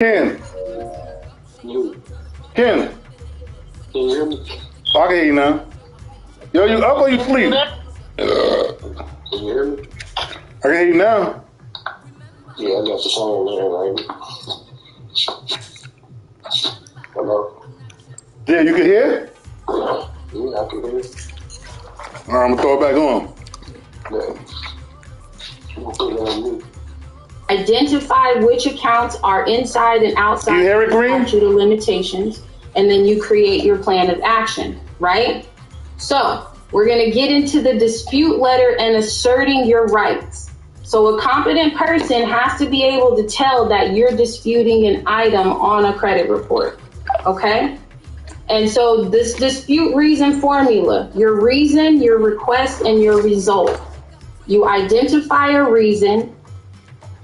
Ken. You. Ken. Can you hear me? Oh, I can hear you now. Yo, you up or you sleep? Can you hear me? I can hear you now. Yeah, I got the phone there, right? Hello? Yeah, you can hear? Yeah, I can hear you. All right, I'm gonna throw it back on. Yeah. I'm gonna put it on mute. Identify which accounts are inside and outside You hear it, the Green? statute of limitations, and then you create your plan of action, right? So we're going to get into the dispute letter and asserting your rights. So a competent person has to be able to tell that you're disputing an item on a credit report, okay? And so this dispute reason formula, your reason, your request, and your result. You identify a reason,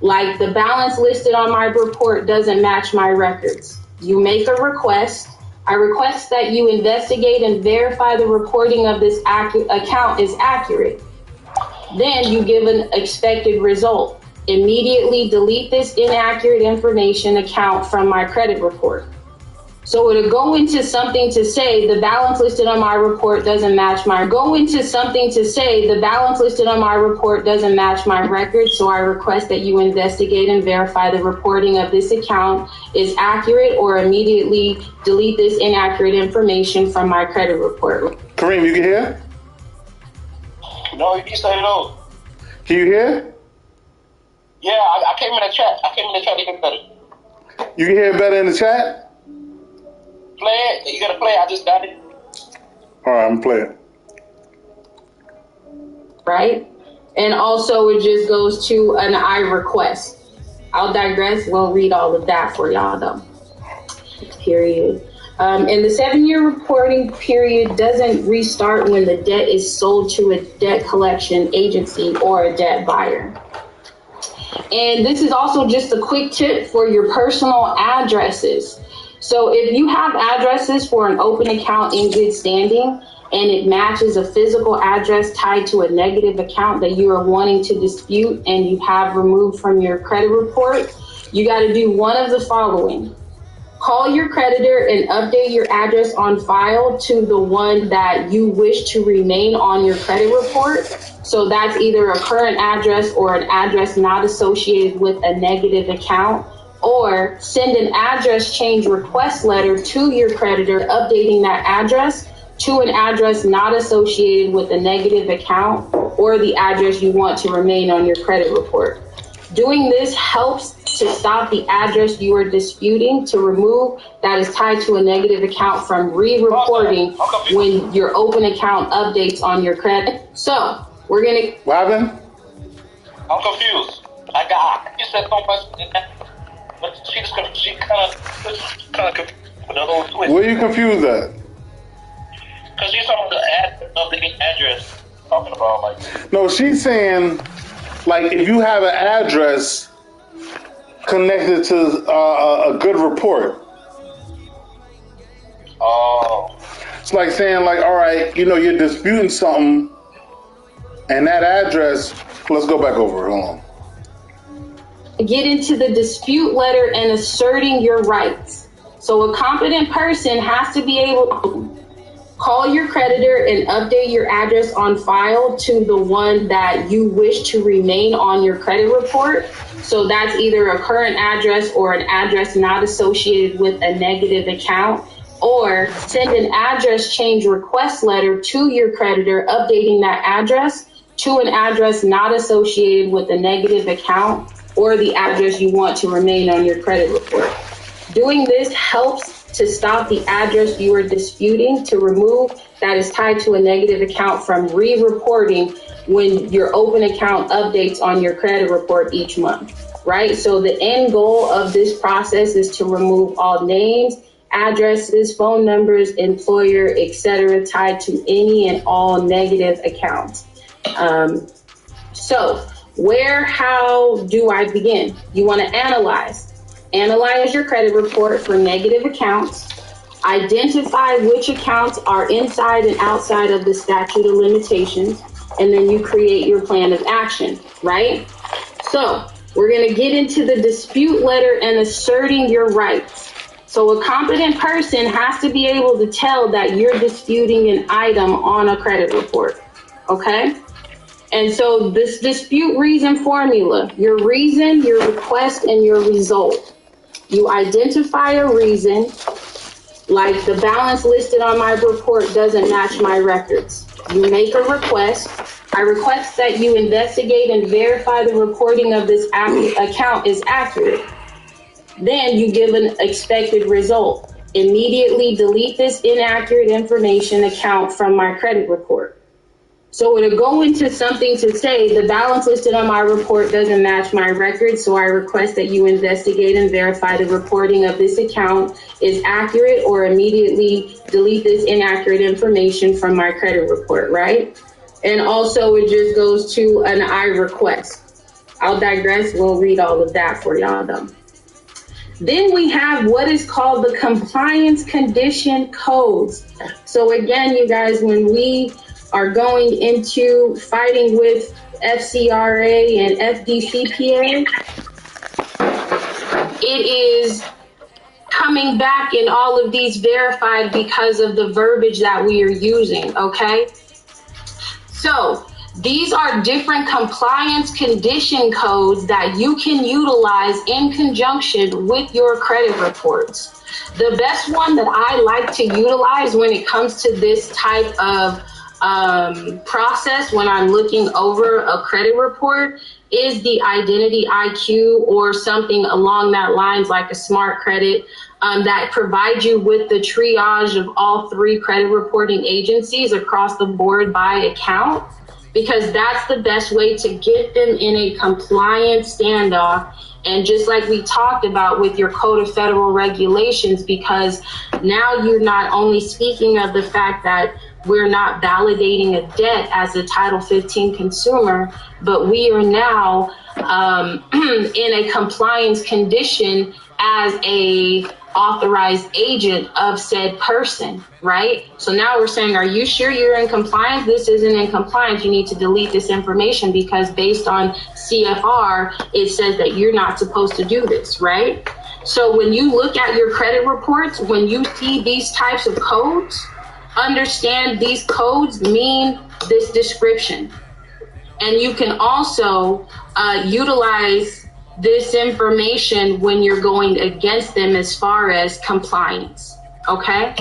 like the balance listed on my report doesn't match my records. You make a request. I request that you investigate and verify the reporting of this account is accurate. Then you give an expected result. Immediately delete this inaccurate information account from my credit report. So it'll go into something to say the balance listed on my report doesn't match my record. So I request that you investigate and verify the reporting of this account is accurate, or immediately delete this inaccurate information from my credit report. Kareem, you can hear? No, you said it all. Can you hear? Yeah, I came in the chat. I came in the chat to hear better. You can hear better in the chat? Play it. You gotta play it. I just got it. All right, I'm playing. Right? And also it just goes to an I request. I'll digress. We'll read all of that for y'all though. Period. And the 7-year reporting period doesn't restart when the debt is sold to a debt collection agency or a debt buyer. And this is also just a quick tip for your personal addresses. So if you have addresses for an open account in good standing and it matches a physical address tied to a negative account that you are wanting to dispute and you have removed from your credit report, you got to do one of the following. Call your creditor and update your address on file to the one that you wish to remain on your credit report. So that's either a current address or an address not associated with a negative account. Or send an address change request letter to your creditor updating that address to an address not associated with a negative account or the address you want to remain on your credit report. Doing this helps to stop the address you are disputing to remove that is tied to a negative account from re-reporting when your open account updates on your credit. So we're going to... What happened? I'm confused. You said so much in that. But she kind of confused with the whole twist. Where are you confused at? Because she's talking about the address. Talking about like. No, she's saying, like, if you have an address connected to a good report. Oh. It's like saying, like, all right, you know, you're disputing something, and that address. Let's go back over it. Hold on. Get into the dispute letter and asserting your rights. So a competent person has to be able to call your creditor and update your address on file to the one that you wish to remain on your credit report. So that's either a current address or an address not associated with a negative account. Or send an address change request letter to your creditor updating that address to an address not associated with a negative account or the address you want to remain on your credit report. Doing this helps to stop the address you are disputing to remove that is tied to a negative account from re-reporting when your open account updates on your credit report each month, right? So the end goal of this process is to remove all names, addresses, phone numbers, employer, etc., tied to any and all negative accounts. How do I begin? You want to analyze your credit report for negative accounts, identify which accounts are inside and outside of the statute of limitations, and then you create your plan of action, right? So We're going to get into the dispute letter and asserting your rights. So a competent person has to be able to tell that you're disputing an item on a credit report, okay? And so this dispute reason formula, your reason, your request, and your result. You identify a reason, like the balance listed on my report doesn't match my records. You make a request. I request that you investigate and verify the reporting of this account is accurate. Then you give an expected result. Immediately delete this inaccurate information account from my credit report. So it'll go into something to say the balance listed on my report doesn't match my records, so I request that you investigate and verify the reporting of this account is accurate, or immediately delete this inaccurate information from my credit report, right? And also it just goes to an I request. I'll digress, we'll read all of that for y'all though. Then we have what is called the compliance condition codes. So again, you guys, when we are going into fighting with FCRA and FDCPA, it is coming back in all of these verified because of the verbiage that we are using, okay? So these are different compliance condition codes that you can utilize in conjunction with your credit reports. The best one that I like to utilize when it comes to this type of process when I'm looking over a credit report is the Identity IQ or something along that lines, like a Smart Credit, that provides you with the triage of all 3 credit reporting agencies across the board by account, because that's the best way to get them in a compliance standoff. And just like we talked about with your Code of Federal Regulations, because now you're not only speaking of the fact that we're not validating a debt as a Title 15 consumer, but we are now in a compliance condition as a authorized agent of said person, right? So now we're saying, are you sure you're in compliance? This isn't in compliance. You need to delete this information because based on CFR, it says that you're not supposed to do this, right? So when you look at your credit reports, when you see these types of codes, understand these codes mean this description. And you can also utilize this information when you're going against them as far as compliance, okay?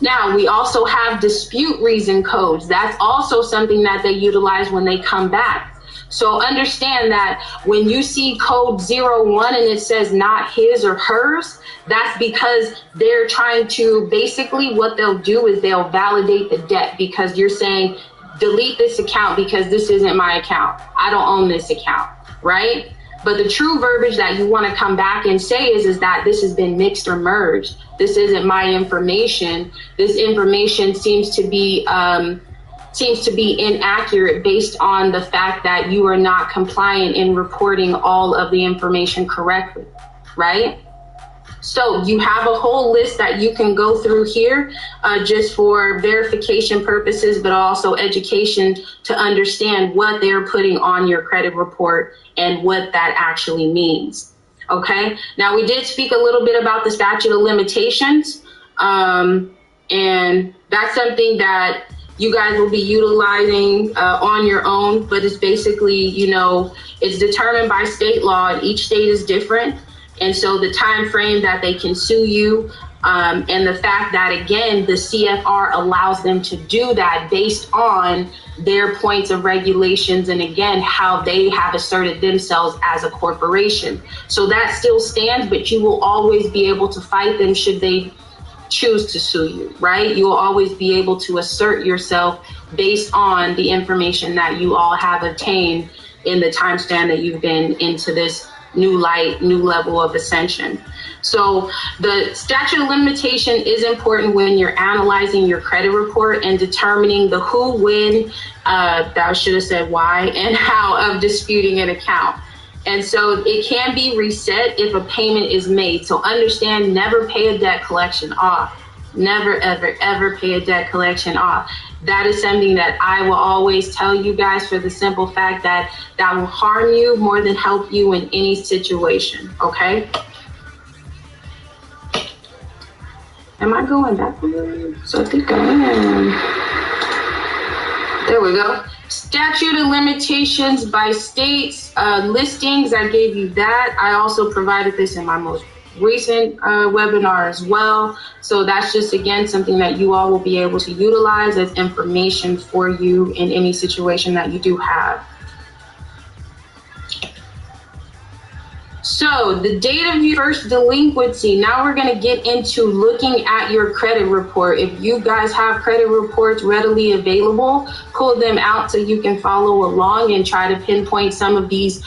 Now, we also have dispute reason codes. That's also something that they utilize when they come back. So understand that when you see code 01 and it says not his or hers, that's because they're trying to, basically what they'll do is they'll validate the debt, because you're saying delete this account because this isn't my account. I don't own this account, right? But the true verbiage that you want to come back and say is that this has been mixed or merged. This isn't my information. This information seems to be inaccurate based on the fact that you are not compliant in reporting all of the information correctly, right? So you have a whole list that you can go through here just for verification purposes, but also education to understand what they're putting on your credit report and what that actually means. Okay, now we did speak a little bit about the statute of limitations, and that's something that you guys will be utilizing on your own, but it's basically, you know, it's determined by state law, and each state is different. And so the time frame that they can sue you, and the fact that, again, the CFR allows them to do that based on their points of regulations and, again, how they have asserted themselves as a corporation. So that still stands, but you will always be able to fight them should they choose to sue you, right? You will always be able to assert yourself based on the information that you all have obtained in the time span that you've been into this new level of ascension. So the statute of limitation is important when you're analyzing your credit report and determining the who, when, I should have said why, and how of disputing an account. And so it can be reset if a payment is made. So understand, never pay a debt collection off. Never, ever, ever pay a debt collection off. that is something that I will always tell you guys, for the simple fact that that will harm you more than help you in any situation, okay? Am I going backwards? I think I am. There we go. Statute of limitations by states, listings, I gave you that. I also provided this in my most recent webinar as well. So that's just, again, something that you all will be able to utilize as information for you in any situation that you do have. So the date of your first delinquency, now we're going to get into looking at your credit report. If you guys have credit reports readily available, pull them out so you can follow along and try to pinpoint some of these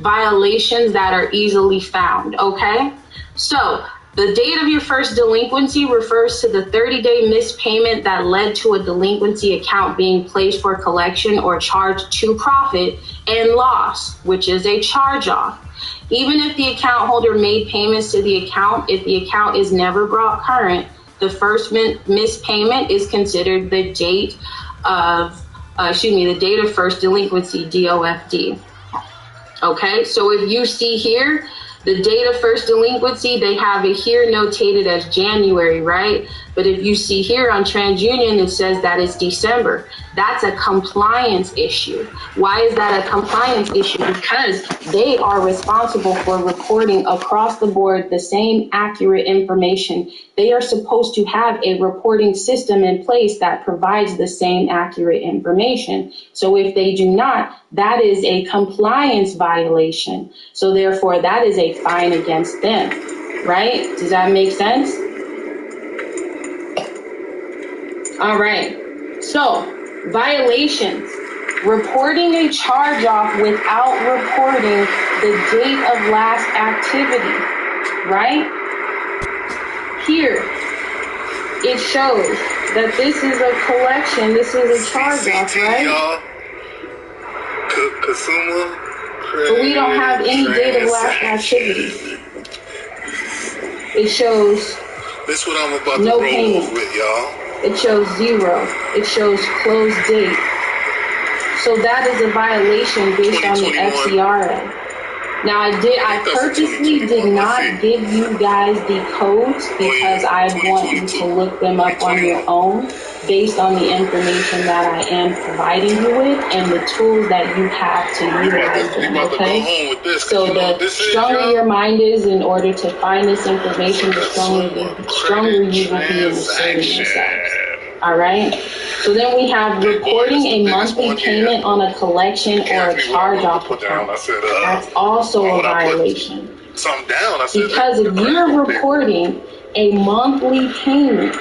violations that are easily found, okay? So the date of your first delinquency refers to the 30-day missed payment that led to a delinquency account being placed for collection or charged to profit and loss, which is a charge-off. Even if the account holder made payments to the account, if the account is never brought current, the first missed payment is considered the date of, the date of first delinquency, DOFD. Okay, so if you see here, the date of first delinquency, they have it here notated as January, right? But if you see here on TransUnion, it says that it's December. That's a compliance issue. Why is that a compliance issue? Because they are responsible for reporting across the board the same accurate information. They are supposed to have a reporting system in place that provides the same accurate information. So if they do not, that is a compliance violation. So therefore, that is a fine against them, right? Does that make sense? All right, so violations. Reporting a charge off without reporting the date of last activity, right? Here, it shows that this is a collection, this is a charge off, right? But we don't have any date of last activity. It shows this what I'm about no to roll payment with, y'all. It shows 0. It shows closed date. So that is a violation based on the FCRA. Now I purposely did not give you guys the codes because I want you to look them up on your own based on the information that I am providing you with and the tools that you have to utilize them, okay? So the stronger your mind is in order to find this information, the stronger you will be in asserting yourselves. All right? So then we have reporting a monthly payment on a collection or a charge-off account. That's also a violation. Because if you're reporting a monthly payment,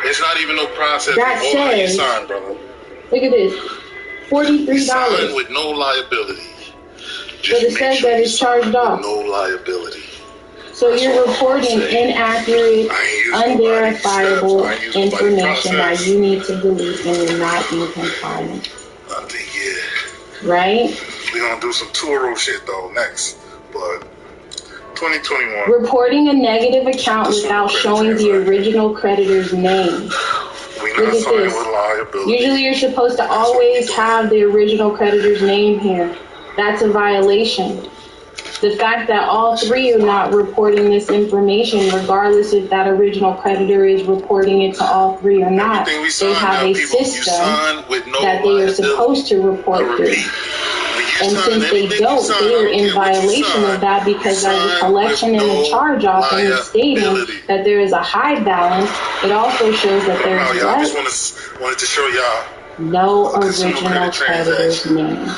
it's not even no process. That says, sign, brother. Look at this, $43. Sign with no liability. But it says that it's charged off. No liability. So you're reporting inaccurate, unverifiable information that you need to delete and you're not in compliance. Right? We're going to do some Turo shit though next. But 2021. Reporting a negative account without showing the original creditor's name. Look at this. Usually you're supposed to always have the original creditor's name here. That's a violation. The fact that all three are not reporting this information, regardless if that original creditor is reporting it to all three or not, they have a system that they are supposed to report through. And since they don't, they are in violation of that because there's a collection and a charge-off and it's stating that there is a high balance. It also shows that there's no original creditor's name.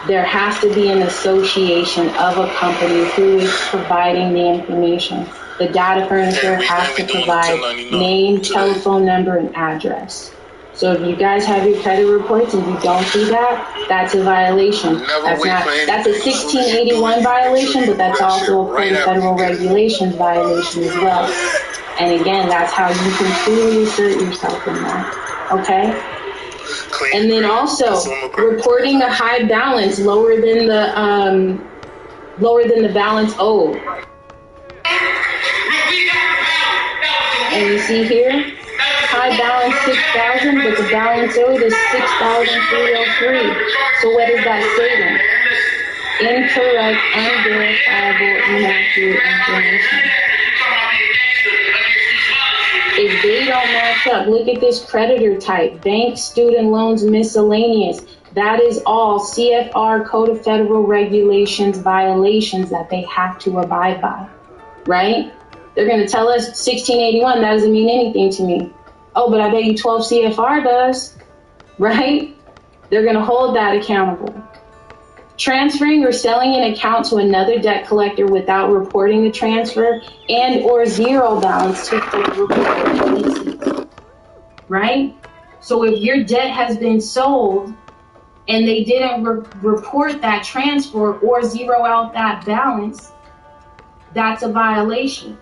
There has to be an association of a company who is providing the information. The data furnisher has to provide name, telephone number, and address. So if you guys have your credit reports and you don't do that, that's a violation. That's a 1681 violation, but that's also a Code of Federal Regulations violation as well. And again, that's how you can truly assert yourself in that. Okay? And then also reporting a high balance lower than the balance owed. And you see here, high balance 6,000, but the balance owed is 6,303. So what does that say then? Incorrect, unverifiable, inaccurate information. If they don't match up, look at this creditor type, bank, student loans, miscellaneous. That is all CFR Code of Federal Regulations violations that they have to abide by, right? They're going to tell us 1681, that doesn't mean anything to me. Oh, but I bet you 12 CFR does, right? They're going to hold that accountable. Transferring or selling an account to another debt collector without reporting the transfer and or zero balance to the report, right? So if your debt has been sold and they didn't report that transfer or zero out that balance, that's a violation,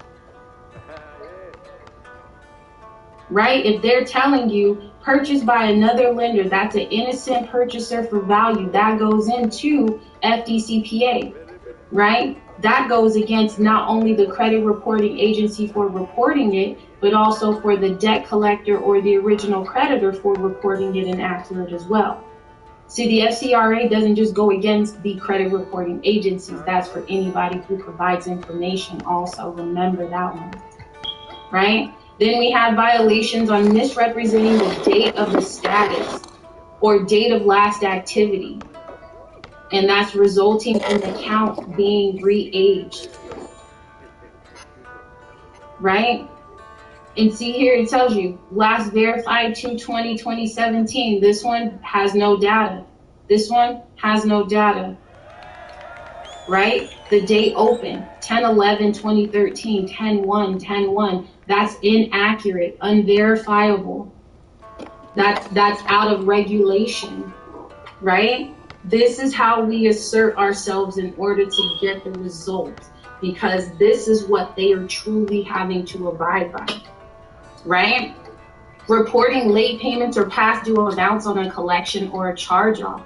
right? If they're telling you purchased by another lender, that's an innocent purchaser for value, that goes into FDCPA, right? That goes against not only the credit reporting agency for reporting it, but also for the debt collector or the original creditor for reporting it inaccurate as well. See, the FCRA doesn't just go against the credit reporting agencies. That's for anybody who provides information also. Remember that one, right? Then we have violations on misrepresenting the date of the status or date of last activity. And that's resulting in the account being re-aged, right? And see here, it tells you last verified 2/20/2017. This one has no data. This one has no data, right? The date open, 10/11/2013, 10/1/10/1. That's inaccurate, unverifiable. That's out of regulation, right? This is how we assert ourselves in order to get the results, because this is what they are truly having to abide by, right? Reporting late payments or past due amounts on a collection or a charge-off.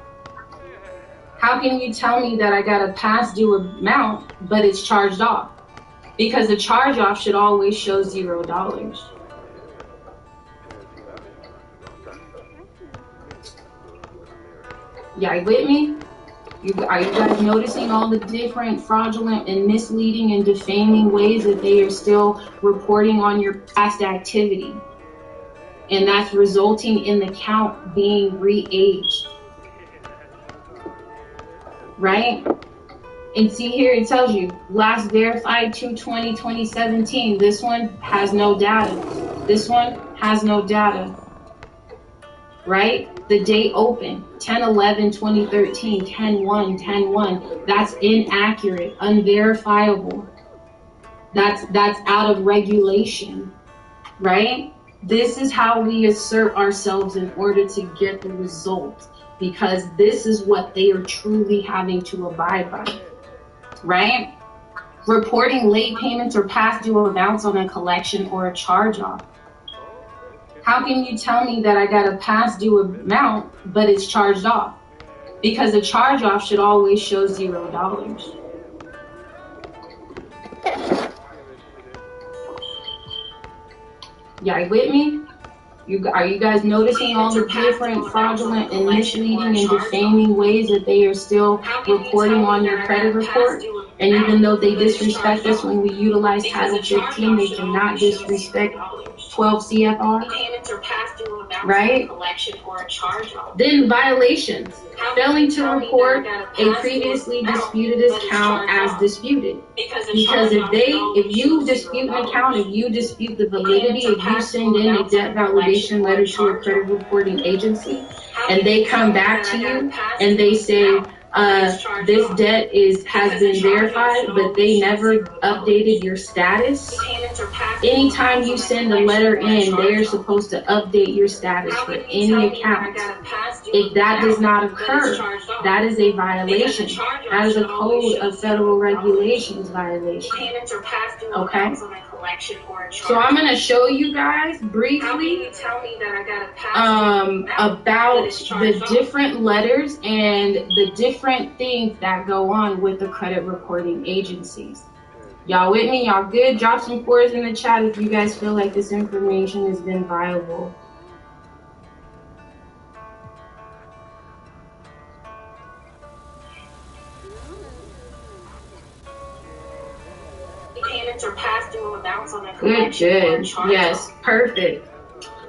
How can you tell me that I got a past due amount, but it's charged off? Because the charge-off should always show $0. Y'all with me? Are you guys noticing all the different fraudulent and misleading and defaming ways that they are still reporting on your past activity? And that's resulting in the count being re-aged, right? And see here, it tells you last verified 2/20/2017. This one has no data. This one has no data, right? The date open, 10/11/2013, 10/1/10/1. That's inaccurate, unverifiable. That's out of regulation, right? This is how we assert ourselves in order to get the result, because this is what they are truly having to abide by, right? Reporting late payments or past due amounts on a collection or a charge-off. How can you tell me that I got a past due amount, but it's charged off? Because the charge-off should always show $0. Y'all with me? Are you guys noticing all the different fraudulent and misleading and defaming ways that they are still reporting on your credit report? And even though they disrespect us when we utilize Title 15, they cannot disrespect 12 CFR, right? Then violations, failing to report a previously disputed account as disputed. Because if you dispute an account, if you dispute the validity, if you send in a debt validation letter to a credit reporting agency, and they come back to you and they say, this debt has been verified, but they never updated your status. Anytime you send a letter in, they are supposed to update your status for any account. If that does not occur, that is a violation. That is a Code of Federal Regulations violation. Okay? So I'm going to show you guys briefly about the different letters and the different things that go on with the credit reporting agencies. Y'all with me? Y'all good? Drop some 4s in the chat if you guys feel like this information has been viable. Payments are past due amounts on a Good. Yes, perfect.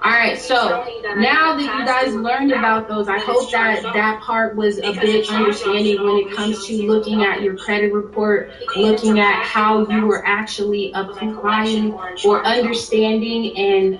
All right, so now that you guys learned about those, I hope that that part was a bit understanding when it comes to looking at your credit report, looking at how you were actually applying or understanding and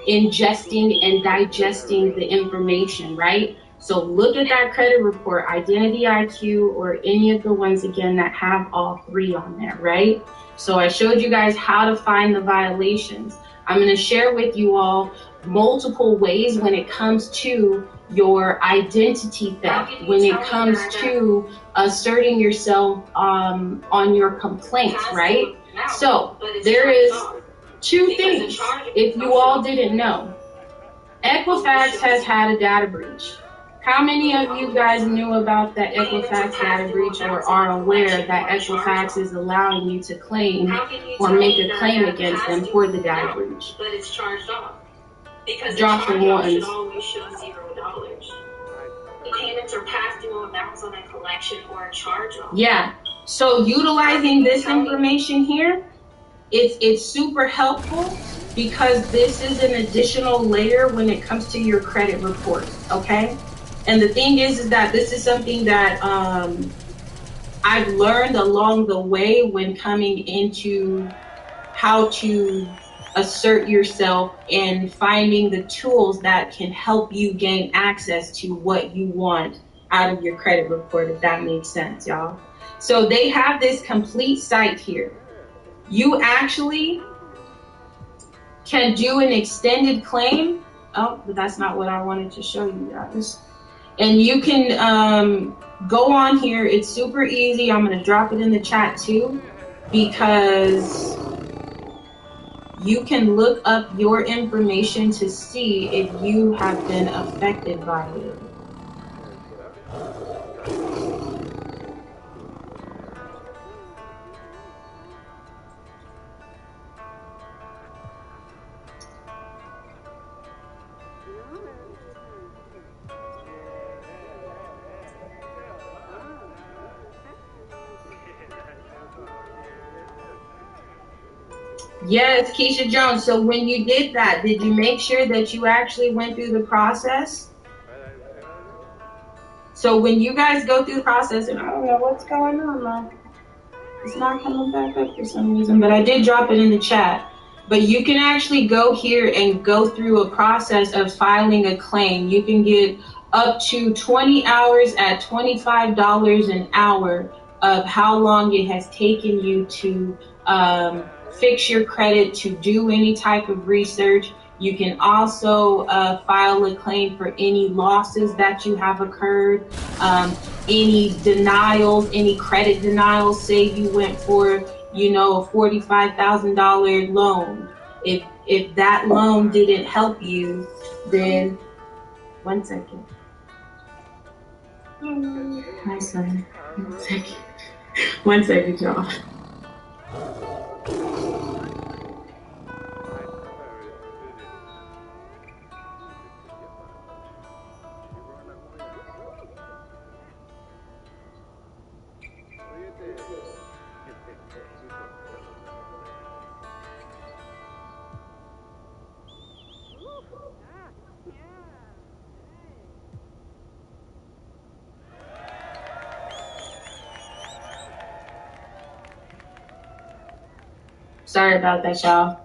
ingesting and digesting the information, right? So look at that credit report, Identity IQ, or any of the ones, again, that have all 3 on there, right? So I showed you guys how to find the violations. I'm going to share with you all multiple ways when it comes to your identity theft, when it comes to asserting yourself on your complaints, right? So there is 2 things, if you all didn't know. Equifax has had a data breach. How many of you guys knew about that Equifax data breach or are aware that Equifax is allowing you to claim or make a claim against them for the data breach? But it's charged off. Because Drop the ones. should always show $0. The payments are past due amounts on a collection or a charge off. Yeah. So utilizing this information here, it's super helpful because this is an additional layer when it comes to your credit report, okay? And the thing is that this is something that I've learned along the way when coming into how to assert yourself and finding the tools that can help you gain access to what you want out of your credit report, if that makes sense, y'all. So they have this complete site here. You actually can do an extended claim. Oh, but that's not what I wanted to show you guys. And you can go on here. It's super easy. I'm going to drop it in the chat too, because you can look up your information to see if you have been affected by it. Yes, Keisha Jones. So when you did that, did you make sure that you actually went through the process? So when you guys go through the process, and I don't know what's going on, man. It's not coming back up for some reason, but I did drop it in the chat. But you can actually go here and go through a process of filing a claim. You can get up to 20 hours at $25 an hour of how long it has taken you to fix your credit, to do any type of research. You can also file a claim for any losses that you have occurred, any denials, any credit denials. Say you went for, you know, a $45,000 loan. If that loan didn't help you, then 1 second. Hi, son. 1 second. 1 second, y'all. Sorry about that, y'all.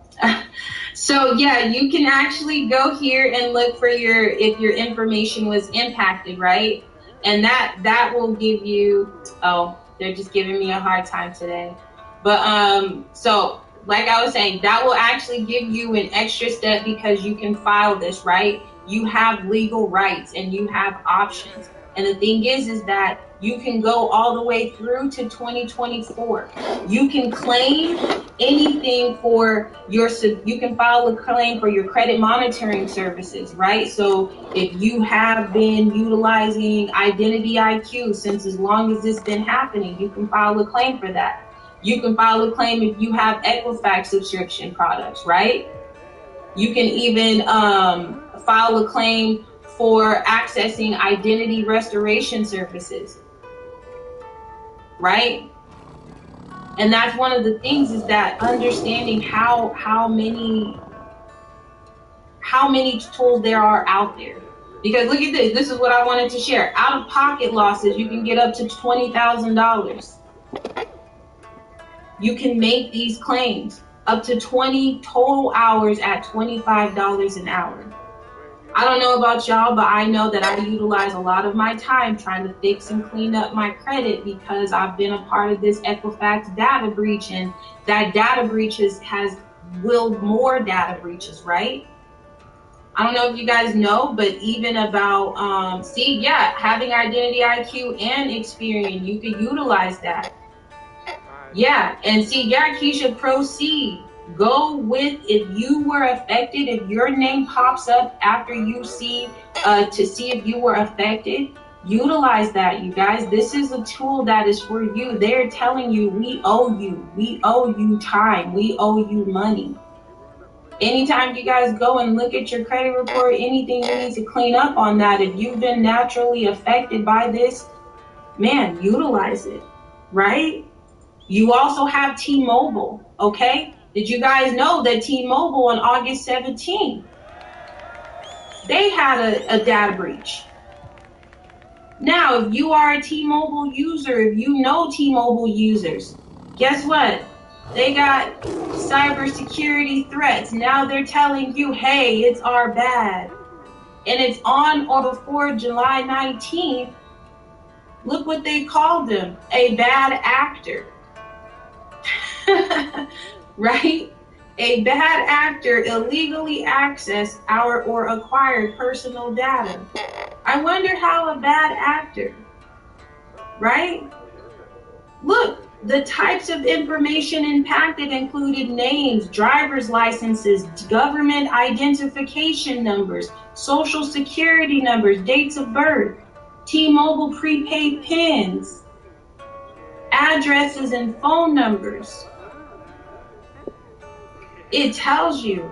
So yeah, you can actually go here and look for if your information was impacted, right? And that will give you, oh, they're just giving me a hard time today. But so like I was saying, that will actually give you an extra step because you can file this, right? You have legal rights and you have options. And the thing is that you can go all the way through to 2024. You can claim anything for you can file a claim for your credit monitoring services, right? So if you have been utilizing Identity IQ since as long as it's been happening, you can file a claim for that. You can file a claim if you have Equifax subscription products, right? You can even file a claim for accessing identity restoration services, right? And that's one of the things, is that understanding how many tools there are out there. Because look at this. This is what I wanted to share. Out-of-pocket losses, you can get up to $20,000. You can make these claims up to 20 total hours at $25 an hour. I don't know about y'all, but I know that I utilize a lot of my time trying to fix and clean up my credit, because I've been a part of this Equifax data breach, and that data breach has willed more data breaches, right? I don't know if you guys know, but even about, having Identity IQ and Experian, you could utilize that. Yeah, and Keisha, proceed. Go with, if you were affected, if your name pops up after you see, to see if you were affected, utilize that, you guys. This is a tool that is for you. They're telling you, we owe you time, we owe you money. Anytime you guys go and look at your credit report, anything you need to clean up on that, if you've been naturally affected by this, man, utilize it, right? You also have T-Mobile, okay? Did you guys know that T-Mobile on August 17th, they had a data breach? Now, if you are a T-Mobile user, if you know T-Mobile users, guess what? They got cybersecurity threats. Now they're telling you, hey, it's our bad. And it's on or before July 19th. Look what they called them, a bad actor. Right? A bad actor illegally accessed our or acquired personal data. I wonder how a bad actor, right? Look, the types of information impacted included names, driver's licenses, government identification numbers, social security numbers, dates of birth, T-Mobile prepaid pins, addresses and phone numbers. It tells you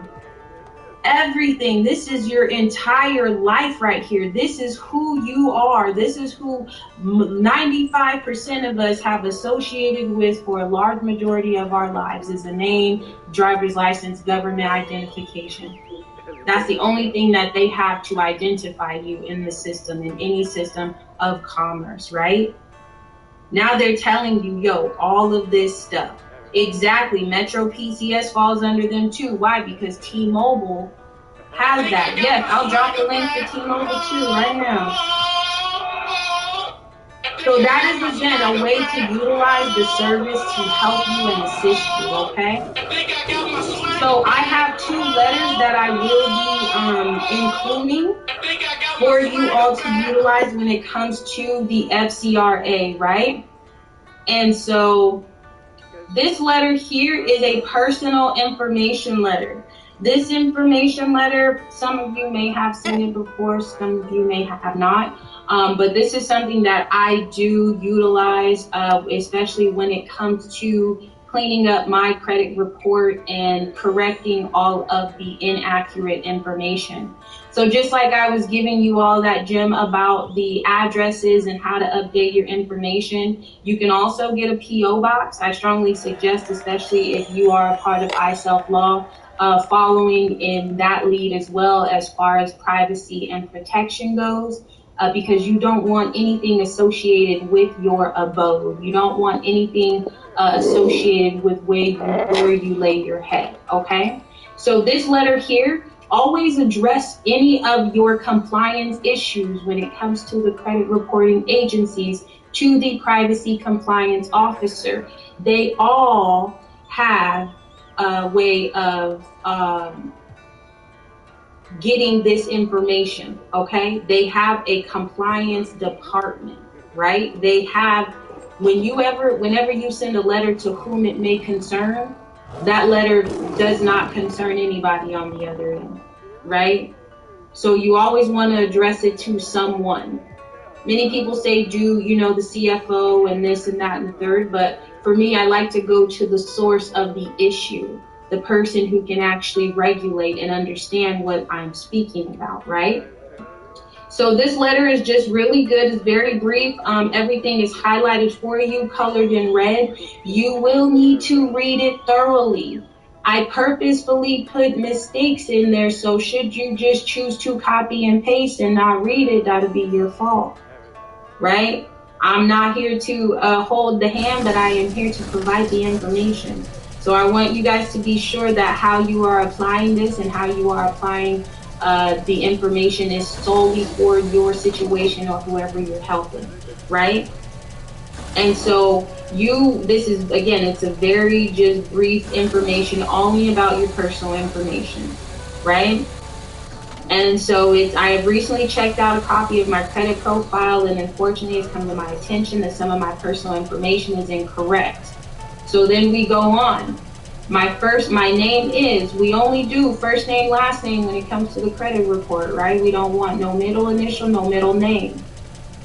everything. This is your entire life right here. This is who you are. This is who 95% of us have associated with for a large majority of our lives, is a name, driver's license, government identification. That's the only thing that they have to identify you in the system, in any system of commerce, right? Now they're telling you, yo, all of this stuff. Exactly. Metro PCS falls under them too. Why? Because T-Mobile has that. Yes, I'll drop the link for T-Mobile too right now. So that is, again, a way to utilize the service to help you and assist you, okay? So I have 2 letters that I will be including for you all to utilize when it comes to the FCRA, right? And so this letter here is a personal information letter. This information letter, some of you may have seen it before, some of you may have not. But this is something that I do utilize, especially when it comes to cleaning up my credit report and correcting all of the inaccurate information. So just like I was giving you all that gem about the addresses and how to update your information, you can also get a P.O. box. I strongly suggest, especially if you are a part of iSelf-Law, following in that lead as well as far as privacy and protection goes. Because you don't want anything associated with your abode. You don't want anything associated with where you lay your head, okay? So this letter here, always address any of your compliance issues when it comes to the credit reporting agencies to the privacy compliance officer. They all have a way of getting this information, okay? They have a compliance department, right? They have, whenever you send a letter to whom it may concern, that letter does not concern anybody on the other end, right? So you always want to address it to someone. Many people say do, the CFO and this and that and the third, but For me, I like to go to the source of the issue, the person who can actually regulate and understand what I'm speaking about, right? So this letter is just really good. It's very brief. Everything is highlighted for you, colored in red. You will need to read it thoroughly. I purposefully put mistakes in there, so should you just choose to copy and paste and not read it, that'll be your fault, right? I'm not here to hold the hand, but I am here to provide the information. So I want you guys to be sure that how you are applying this and how you are applying the information is solely for your situation or whoever you're helping, right? And so this is, again, it's a very just brief information only about your personal information, right? And so I have recently checked out a copy of my credit profile, and unfortunately it's come to my attention that some of my personal information is incorrect. So then we go on. My name is, we only do first name, last name when it comes to the credit report, right? We don't want no middle initial, no middle name.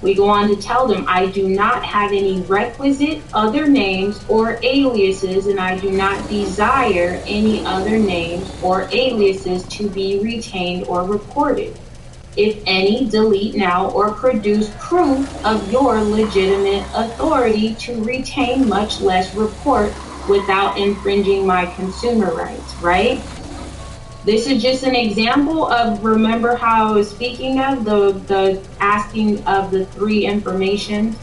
We go on to tell them, I do not have any requisite other names or aliases, and I do not desire any other names or aliases to be retained or recorded. If any, delete now or produce proof of your legitimate authority to retain, much less report, without infringing my consumer rights, right? This is just an example of, remember how I was speaking of the asking of the three information,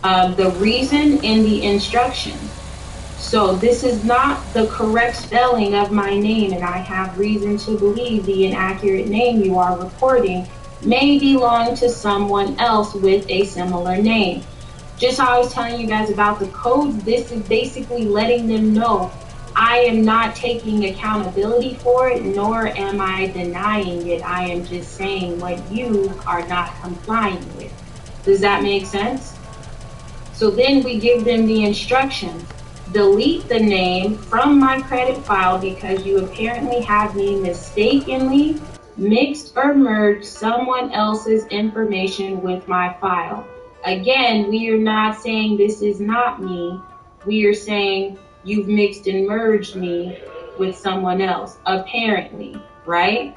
the reason and the instruction. So this is not the correct spelling of my name, and I have reason to believe the inaccurate name you are reporting may belong to someone else with a similar name. Just how I was telling you guys about the codes, this is basically letting them know I am not taking accountability for it, nor am I denying it. I am just saying what you are not complying with. Does that make sense? So then we give them the instructions. Delete the name from my credit file because you apparently have me mistakenly mixed or merged someone else's information with my file. Again, we are not saying this is not me. We are saying you've mixed and merged me with someone else, apparently, right?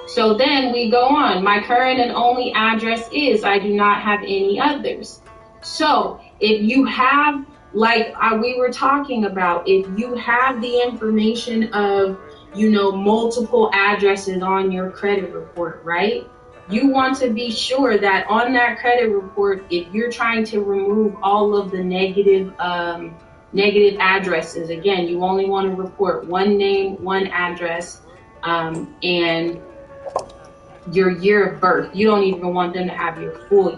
So then we go on. My current and only address is, I do not have any others. So if you have, like we were talking about, if you have the information of, multiple addresses on your credit report, right? You want to be sure that on that credit report, if you're trying to remove all of the negative addresses, again, you only want to report one name, one address, and your year of birth. You don't even want them to have your full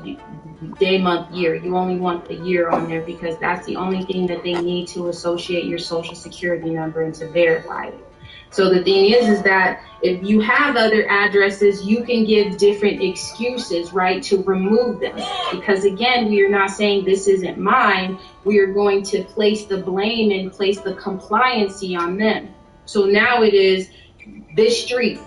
day, month, year. You only want the year on there because that's the only thing that they need to associate your social security number and to verify it. So the thing is that if you have other addresses, you can give different excuses, right, to remove them. Because again, we are not saying this isn't mine. We are going to place the blame and place the compliancy on them. So now it is this street.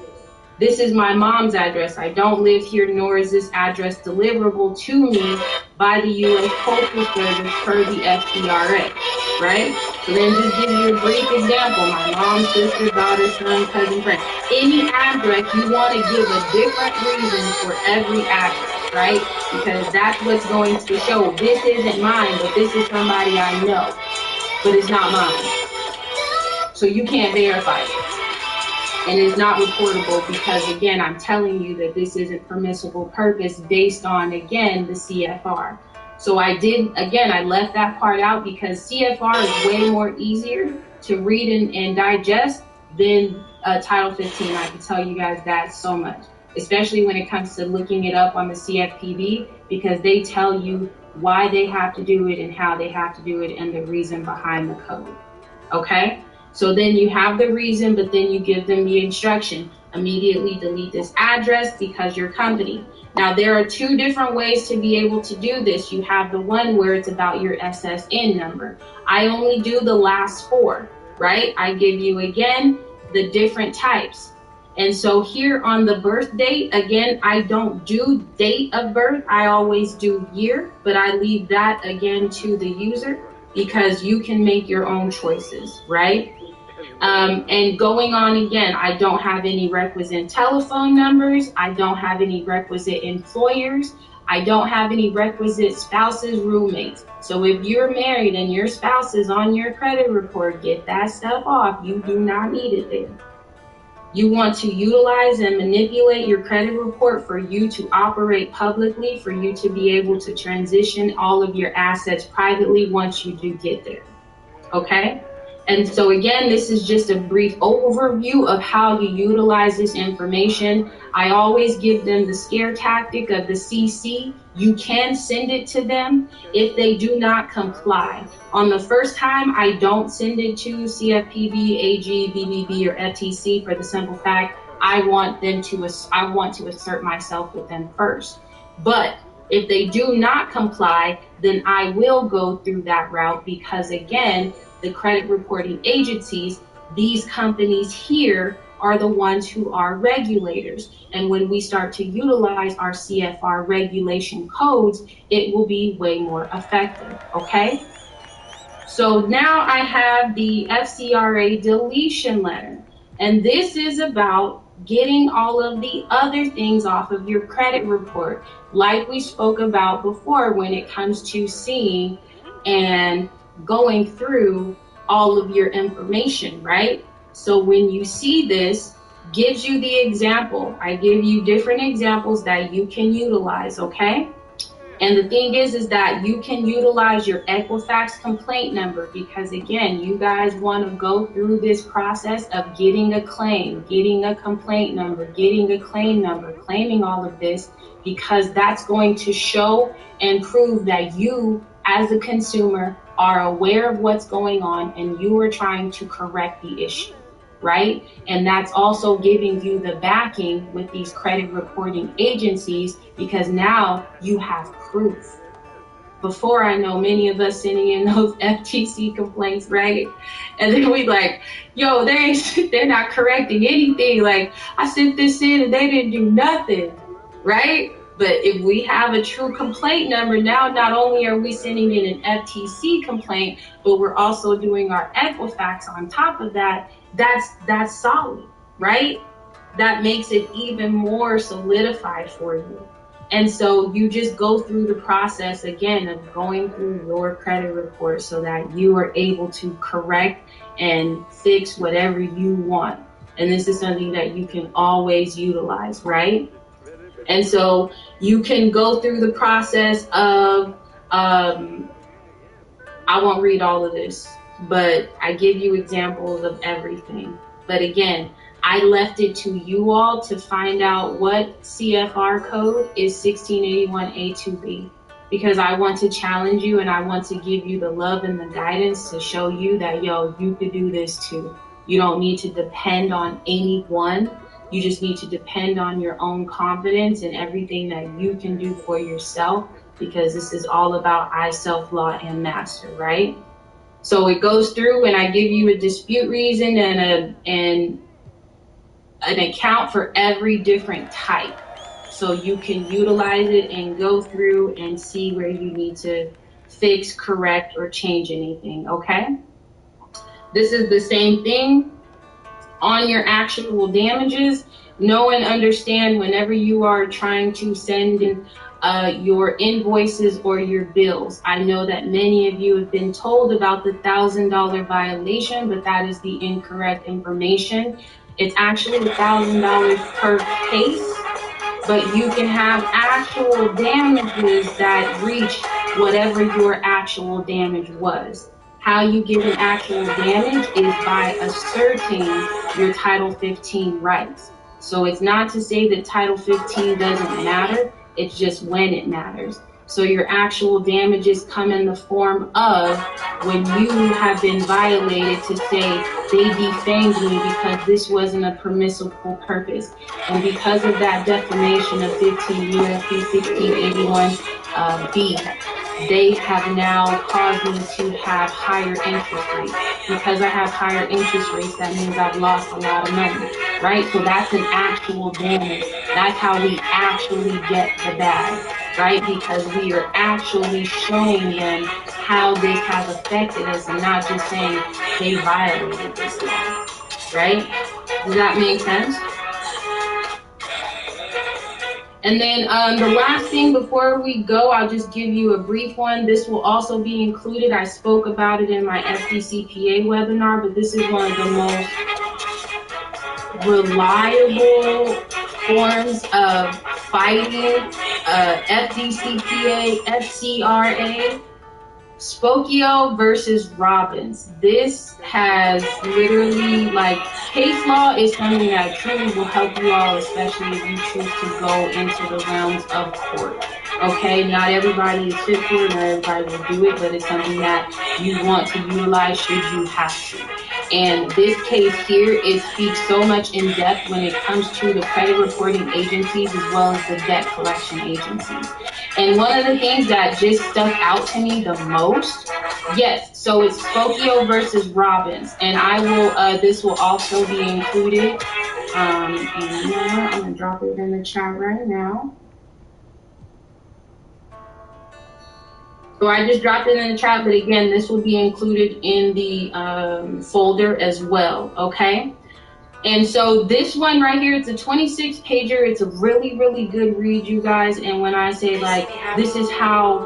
This is my mom's address. I don't live here, nor is this address deliverable to me by the U.S. Postal Service per the FCRA, right? So then just give you a brief example. My mom, sister, daughter, son, cousin, friend. Any address, you want to give a different reason for every address, right? Because that's what's going to show this isn't mine, but this is somebody I know, but it's not mine. So you can't verify it. And it's not reportable because, again, I'm telling you that this isn't permissible purpose based on, again, the CFR. So I left that part out because CFR is way more easier to read and digest than Title 15. I can tell you guys that so much, especially when it comes to looking it up on the CFPB, because they tell you why they have to do it and how they have to do it and the reason behind the code. Okay? So then you have the reason, but then you give them the instruction. Immediately delete this address because your company. Now, there are two different ways to be able to do this. You have the one where it's about your SSN number. I only do the last four, right? I give you, again, the different types. And so here on the birth date, again, I don't do date of birth. I always do year, but I leave that again to the user because you can make your own choices, right? And going on again, I don't have any requisite telephone numbers. I don't have any requisite employers. I don't have any requisite spouses, roommates. So if you're married and your spouse is on your credit report, get that stuff off. You do not need it there. You want to utilize and manipulate your credit report for you to operate publicly, for you to be able to transition all of your assets privately once you do get there, okay? And so again, this is just a brief overview of how you utilize this information. I always give them the scare tactic of the CC. You can send it to them if they do not comply. On the first time, I don't send it to CFPB, AG, BBB, or FTC for the simple fact I want to assert myself with them first. But if they do not comply, then I will go through that route because again, the credit reporting agencies, these companies here are the ones who are regulators. And when we start to utilize our CFR regulation codes, it will be way more effective, okay? So now I have the FCRA deletion letter. And this is about getting all of the other things off of your credit report, like we spoke about before when it comes to seeing and going through all of your information, right? So when you see this, gives you the example. I give you different examples that you can utilize, okay? And the thing is that you can utilize your Equifax complaint number because again, you guys want to go through this process of getting a claim, getting a complaint number, getting a claim number, claiming all of this because that's going to show and prove that you as a consumer are aware of what's going on and you are trying to correct the issue, right? And that's also giving you the backing with these credit reporting agencies because now you have proof. Before, I know many of us sending in those FTC complaints, right? And then we like, yo, they're not correcting anything. Like, I sent this in and they didn't do nothing, right? But if we have a true complaint number, now not only are we sending in an FTC complaint, but we're also doing our Equifax on top of that. That's solid, right? That makes it even more solidified for you. And so you just go through the process again of going through your credit report so that you are able to correct and fix whatever you want. And this is something that you can always utilize, right? And so you can go through the process of, I won't read all of this, but I give you examples of everything. But again, I left it to you all to find out what CFR code is 1681A2B because I want to challenge you and I want to give you the love and the guidance to show you that, yo, you could do this too. You don't need to depend on anyone. You just need to depend on your own confidence and everything that you can do for yourself because this is all about I, self, law, and master, right? So it goes through and I give you a dispute reason and an account for every different type. So you can utilize it and go through and see where you need to fix, correct, or change anything, okay? This is the same thing on your actual damages. Know and understand whenever you are trying to send in your invoices or your bills. I know that many of you have been told about the $1,000 violation, but that is the incorrect information. It's actually $1,000 per case, but you can have actual damages that reach whatever your actual damage was. How you get an actual damage is by asserting your Title 15 rights. So it's not to say that Title 15 doesn't matter, it's just when it matters. So your actual damages come in the form of when you have been violated to say they defamed me because this wasn't a permissible purpose. And because of that defamation of 15 U.S.C. 1681 B, they have now caused me to have higher interest rates. Because I have higher interest rates, that means I've lost a lot of money, right? So that's an actual damage. That's how we actually get the bag, right? Because we are actually showing them how this has affected us and not just saying they violated this law, right? Does that make sense? And then the last thing before we go, I'll just give you a brief one. This will also be included. I spoke about it in my FDCPA webinar, but this is one of the most reliable forms of fighting FDCPA, FCRA. Spokio versus Robbins. This has literally, like, case law is something that truly will help you all, especially if you choose to go into the realms of court. Okay, not everybody is fit for it, not everybody will do it, but it's something that you want to utilize should you have to. And this case here, it speaks so much in depth when it comes to the credit reporting agencies as well as the debt collection agencies. And one of the things that just stuck out to me the most, yes, so it's Spokio versus Robbins, and I will, this will also be included, and you know what, I'm gonna drop it in the chat right now. So I just dropped it in the chat, but again, this will be included in the folder as well, okay? And so this one right here, it's a 26-pager. It's a really, really good read, you guys. And when I say, like, this is how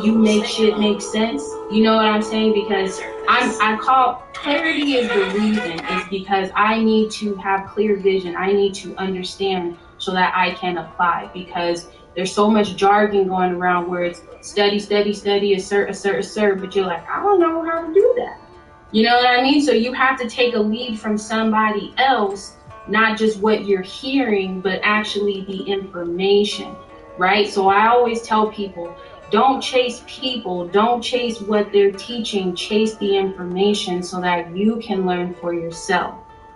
you make shit make sense, you know what I'm saying? Because I call clarity is the reason. Is because I need to have clear vision. I need to understand so that I can apply. Because there's so much jargon going around where it's study, study, study, assert, assert, assert. But you're like, I don't know how to do that. You know what I mean? So you have to take a lead from somebody else, not just what you're hearing, but actually the information, right? So I always tell people, don't chase people, don't chase what they're teaching, chase the information so that you can learn for yourself.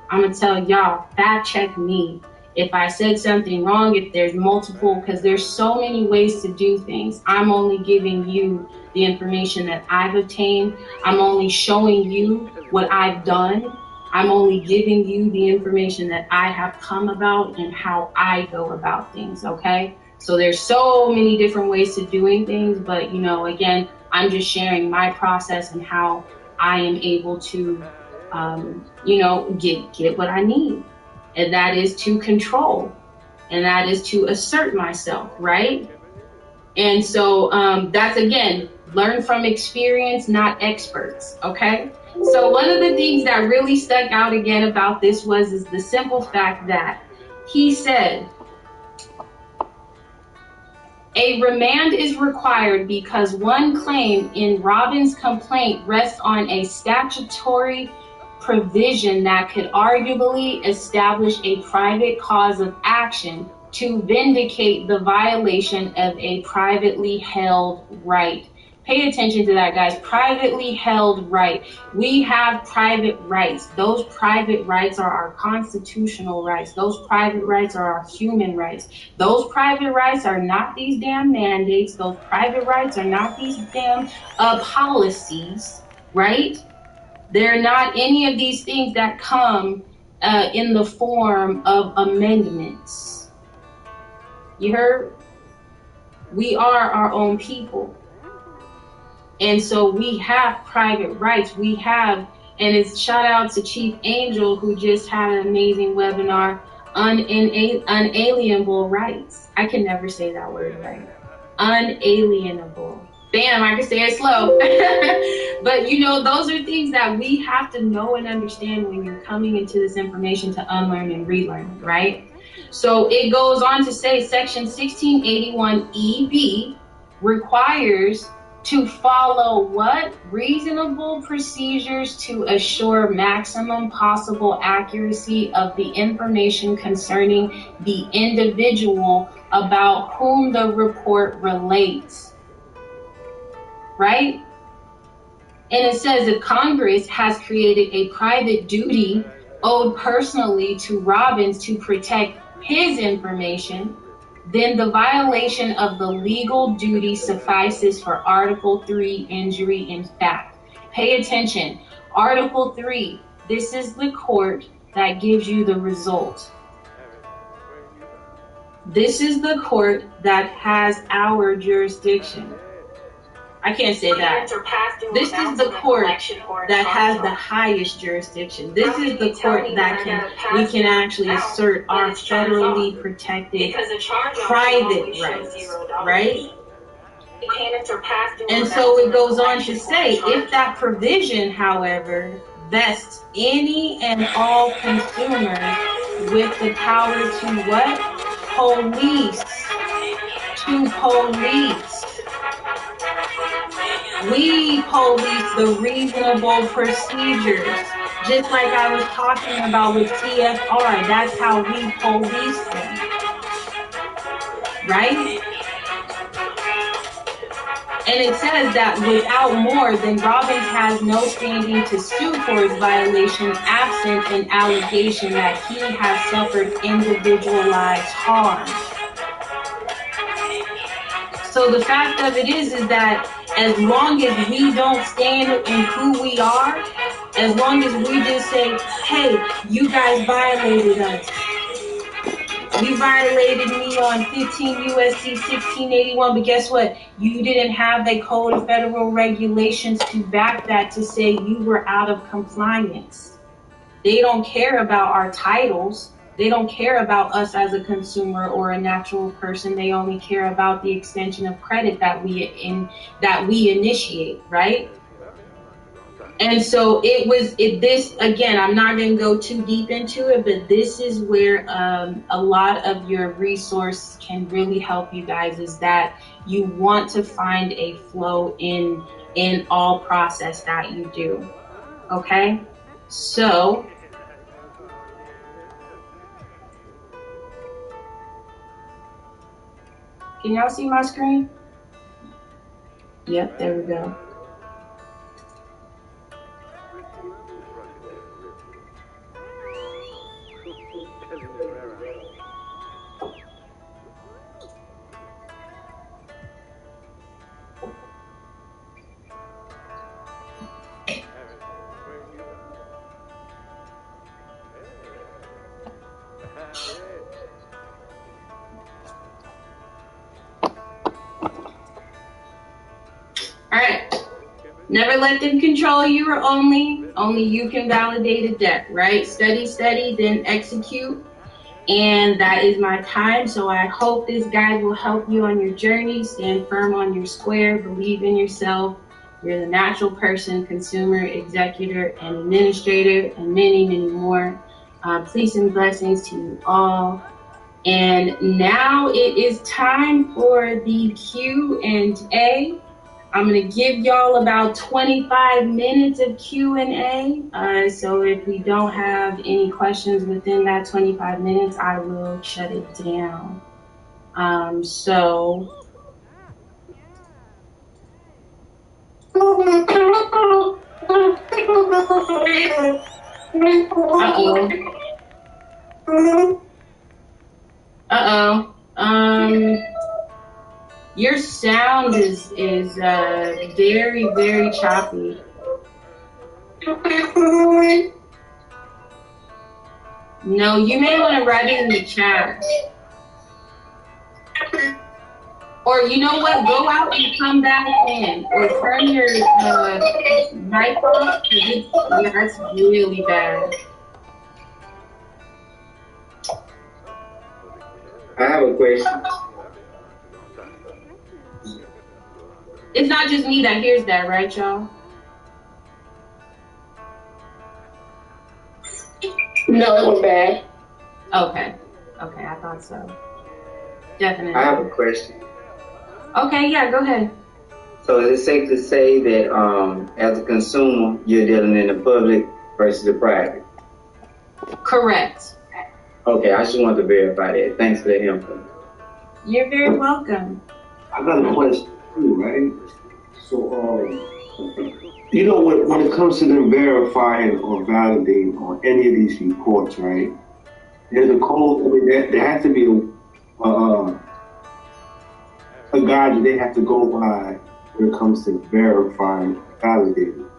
I'm gonna tell y'all, fact check me. If I said something wrong, if there's multiple, because there's so many ways to do things. I'm only giving you the information that I've obtained. I'm only showing you what I've done. I'm only giving you the information that I have come about and how I go about things, okay? So there's so many different ways to doing things, but you know, again, I'm just sharing my process and how I am able to, you know, get what I need. And that is to control, and that is to assert myself, right? And so that's, again, learn from experience, not experts, okay? So one of the things that really stuck out again about this is the simple fact that he said, a remand is required because one claim in Robbins' complaint rests on a statutory provision that could arguably establish a private cause of action to vindicate the violation of a privately held right. Pay attention to that, guys. Privately held right. We have private rights. Those private rights are our constitutional rights. Those private rights are our human rights. Those private rights are not these damn mandates. Those private rights are not these damn policies, right? They're not any of these things that come in the form of amendments. You heard? We are our own people. And so we have private rights. We have, and it's shout out to Chief Angel, who just had an amazing webinar, unalienable rights. I can never say that word right. Unalienable. Damn, I can say it slow. But you know, those are things that we have to know and understand when you're coming into this information to unlearn and relearn, right? So it goes on to say section 1681EB requires to follow what? Reasonable procedures to assure maximum possible accuracy of the information concerning the individual about whom the report relates. Right? And it says that Congress has created a private duty owed personally to Robbins to protect his information, then the violation of the legal duty suffices for Article 3 injury in fact. Pay attention. Article 3, this is the court that gives you the result. This is the court that has our jurisdiction. I can't say that. This is the court that has the highest jurisdiction. This is the court that we can actually assert our federally protected private rights, right? And so it goes on to say, if that provision, however, vests any and all consumers with the power to what? Police. To police. We police the reasonable procedures. Just like I was talking about with TFR, that's how we police them. Right? And it says that without more, then Robbins has no standing to sue for his violation absent an allegation that he has suffered individualized harm. So the fact of it is that as long as we don't stand in who we are, as long as we just say, hey, you guys violated us. You violated me on 15 U.S.C. 1681, but guess what? You didn't have a code of federal regulations to back that to say you were out of compliance. They don't care about our titles. They don't care about us as a consumer or a natural person. They only care about the extension of credit that we initiate, right? And so this, again, I'm not going to go too deep into it, but this is where a lot of your resource can really help you guys, is that you want to find a flow in all process that you do. Okay? So can y'all see my screen? Yep, there we go. Never let them control you, or only you can validate a debt, right? Study, then execute. And that is my time. So I hope this guide will help you on your journey. Stand firm on your square, believe in yourself. You're the natural person, consumer, executor, and administrator, and many, many more. Peace and blessings to you all. And now it is time for the Q&A. I'm going to give y'all about 25 minutes of Q&A. So if we don't have any questions within that 25 minutes, I will shut it down. Uh-oh. Your sound is very, very choppy. No, you may want to write it in the chat. Or you know what? Go out and come back in. Or turn your mic off. Yeah, that's really bad. I have a question. It's not just me that hears that, right, y'all? No, it was bad. Okay, I thought so. Definitely. I have a question. Okay, yeah, go ahead. So is it safe to say that as a consumer, you're dealing in the public versus the private? Correct. Okay, I just wanted to verify that. Thanks for the info. You're very welcome. I got a question too, right? So, you know, when it comes to them verifying or validating on any of these reports, right? There's a code. I mean, there has to be methodology they have to go by when it comes to verifying, validating.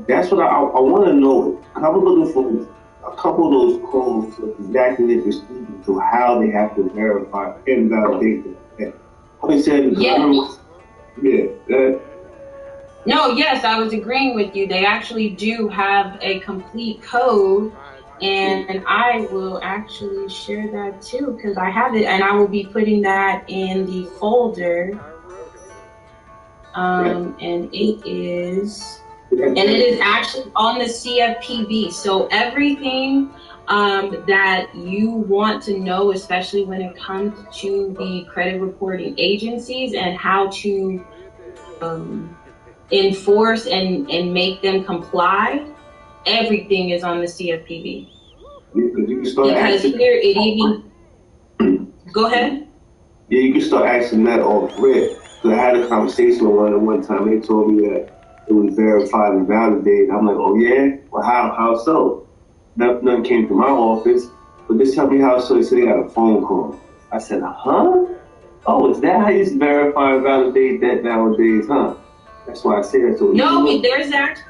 That's what I want to know. I was looking for a couple of those codes to exactly speaking to how they have to verify and validate that. They said, yes. Yeah. No, yes, I was agreeing with you. They actually do have a complete code, and I will actually share that too because I have it, and I will be putting that in the folder. And it is actually on the CFPB. So everything that you want to know, especially when it comes to the credit reporting agencies and how to enforce and make them comply, everything is on the CFPB. Because here it even go ahead. Yeah, you can start asking that off rip. So I had a conversation with one time. They told me that it was verified and validated. I'm like, oh yeah? Well, how so? Nothing came to my office. But just tell me how so. They said they got a phone call. I said, huh? Oh, is that how you verify and validate that nowadays, huh? That's why I say that. So no, there's actually,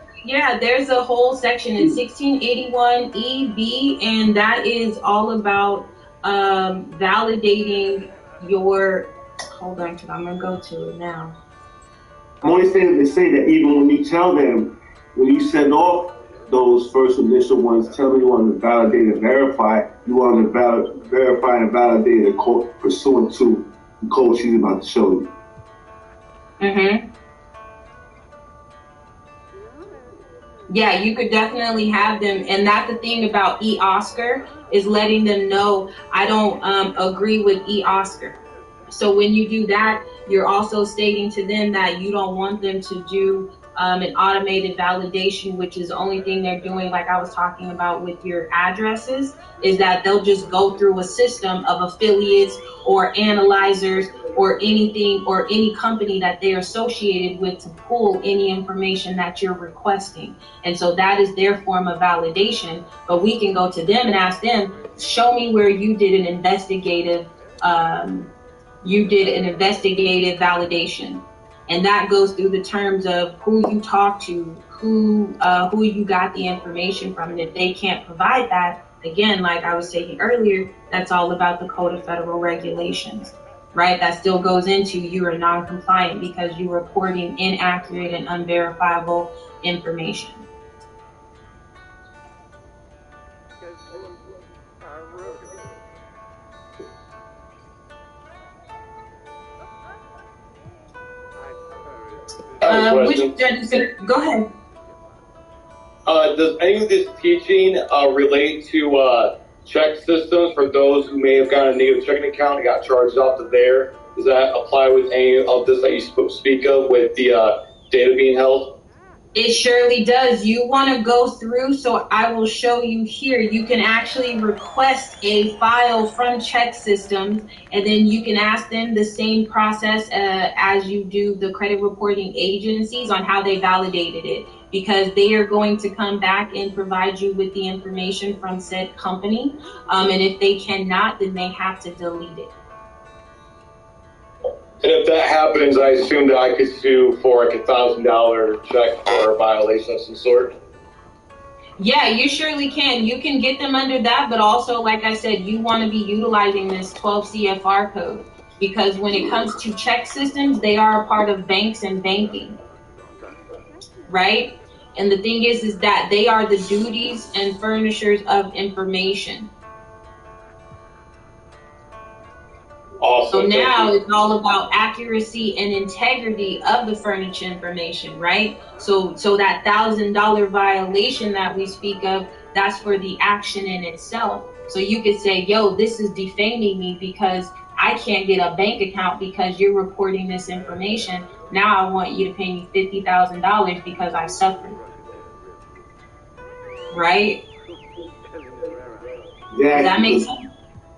there's a whole section in 1681 EB, and that is all about validating your. Hold on, I'm gonna go to it now. I'm only saying to say that even when you tell them, when you send off those first initial ones, tell them you want to validate and verify, you want to verify and validate a code pursuant to the code she's about to show you. Mm-hmm. Yeah, you could definitely have them, and that's the thing about eOscar is letting them know I don't agree with eOscar. So when you do that, you're also stating to them that you don't want them to do an automated validation, which is the only thing they're doing, like I was talking about with your addresses, is that they'll just go through a system of affiliates or analyzers or anything or any company that they're associated with to pull any information that you're requesting. And so that is their form of validation. But we can go to them and ask them, show me where you did an investigative validation. And that goes through the terms of who you talk to, who you got the information from. And if they can't provide that, again, like I was saying earlier, that's all about the Code of Federal Regulations, right? That still goes into you are non-compliant because you're reporting inaccurate and unverifiable information. Go ahead. Does any of this teaching relate to check systems for those who may have gotten a negative checking account and got charged off to there? Does that apply with any of this that you speak of with the data being held? It surely does. You want to go through, so I will show you here. You can actually request a file from Check Systems, and then you can ask them the same process as you do the credit reporting agencies on how they validated it, because they are going to come back and provide you with the information from said company. And if they cannot, then they have to delete it. And if that happens, I assume that I could sue for like $1,000 check for a violation of some sort? Yeah, you surely can. You can get them under that, but also, like I said, you want to be utilizing this 12 CFR code, because when it comes to check systems, they are a part of banks and banking, right? And the thing is that they are the duties and furnishers of information. Awesome. So now it's all about accuracy and integrity of the furniture information, right? So that $1,000 violation that we speak of, that's for the action in itself. So you could say, yo, this is defaming me because I can't get a bank account because you're reporting this information. Now I want you to pay me $50,000 because I suffered. Right? Yeah, does that make sense?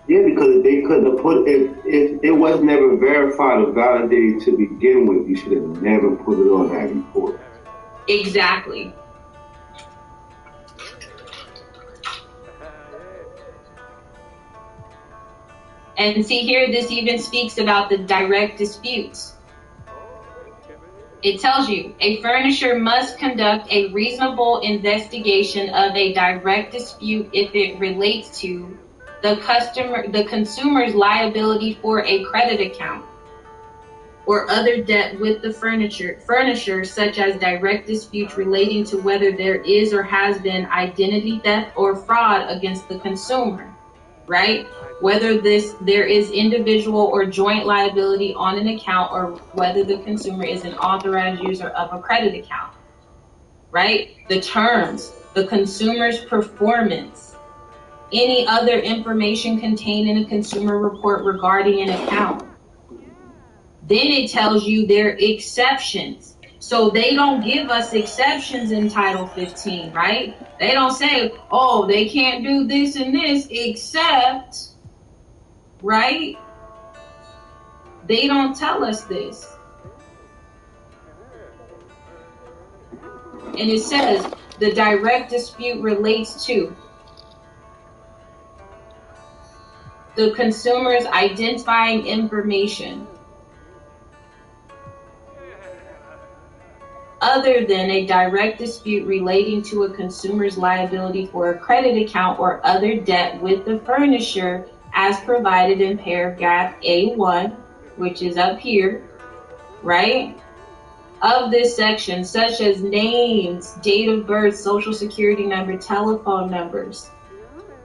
Yeah, because they couldn't have put it, if it was never verified or validated to begin with, you should have never put it on that report. Exactly. And see here, this even speaks about the direct disputes. It tells you a furnisher must conduct a reasonable investigation of a direct dispute if it relates to the consumer's liability for a credit account or other debt with the furnisher, such as direct disputes relating to whether there is or has been identity theft or fraud against the consumer, right? Whether there is individual or joint liability on an account, or whether the consumer is an authorized user of a credit account, right? The terms, the consumer's performance, any other information contained in a consumer report regarding an account. Then it tells you their exceptions. So they don't give us exceptions in Title 15, right? They don't say, oh, they can't do this and this, except, right? They don't tell us this. And it says the direct dispute relates to the consumer's identifying information other than a direct dispute relating to a consumer's liability for a credit account or other debt with the furnisher as provided in paragraph A1, which is up here, right, of this section, such as names, date of birth, social security number, telephone numbers.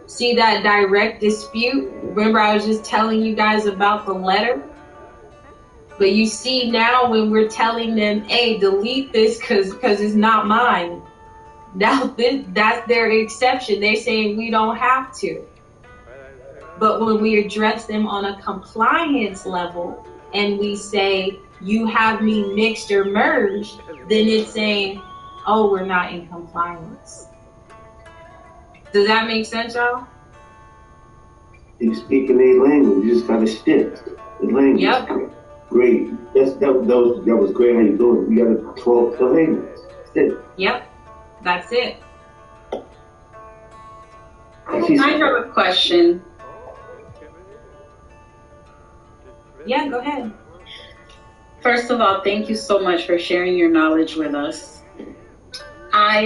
See that direct dispute? Remember I was just telling you guys about the letter? But you see now when we're telling them, hey, delete this because it's not mine. Now that's their exception. They're saying we don't have to. But when we address them on a compliance level and we say, you have me mixed or merged, then it's saying, oh, we're not in compliance. Does that make sense, y'all? You speaking their language, you just gotta shift the language. Yep. Great. That was great how you doing it. We gotta talk the language. That's it. Yep. That's it. I have a question. Yeah, go ahead. First of all, thank you so much for sharing your knowledge with us. I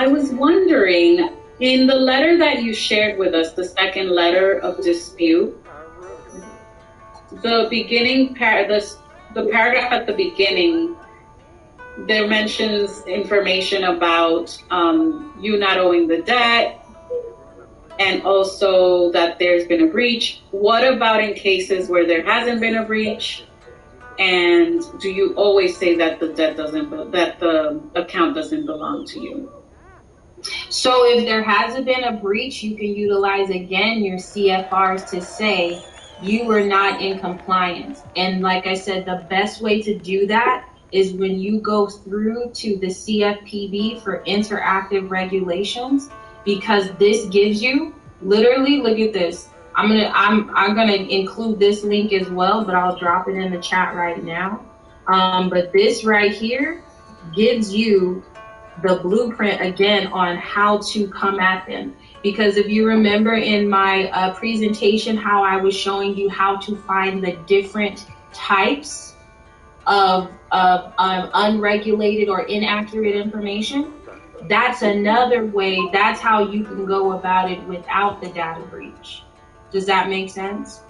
was wondering, in the letter that you shared with us, the second letter of dispute, the beginning the paragraph at the beginning, there mentions information about you not owing the debt, and also that there's been a breach. What about in cases where there hasn't been a breach? And do you always say that the account doesn't belong to you? So if there hasn't been a breach, you can utilize again your CFRs to say you were not in compliance. And like I said, the best way to do that is when you go through to the CFPB for interactive regulations, because this gives you literally, look at this. I'm gonna include this link as well, but I'll drop it in the chat right now. But this right here gives you the blueprint again on how to come at them. Because if you remember in my presentation, how I was showing you how to find the different types of unregulated or inaccurate information, that's another way. That's how you can go about it without the data breach. Does that make sense?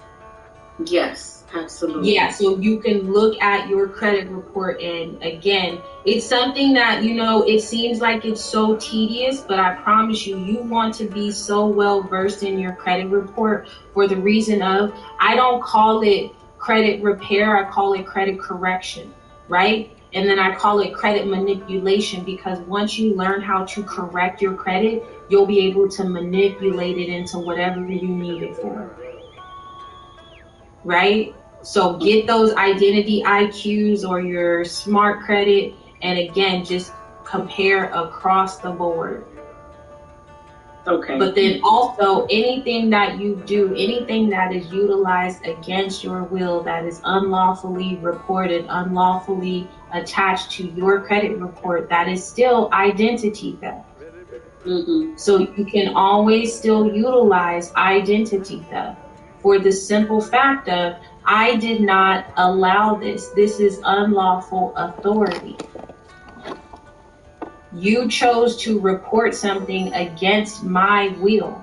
Yes, absolutely. Yeah, so you can look at your credit report, and again, it's something that, you know, it seems like it's so tedious, but I promise you, you want to be so well versed in your credit report for the reason of, I don't call it credit repair, I call it credit correction, right? And then I call it credit manipulation, because once you learn how to correct your credit, you'll be able to manipulate it into whatever you need it for. Right? So get those identity IQs or your smart credit, and again, just compare across the board. Okay. But then also anything that you do, anything that is utilized against your will, that is unlawfully reported, unlawfully attached to your credit report, that is still identity theft. Mm-hmm. So you can always still utilize identity theft for the simple fact of, I did not allow this. This is unlawful authority. You chose to report something against my will.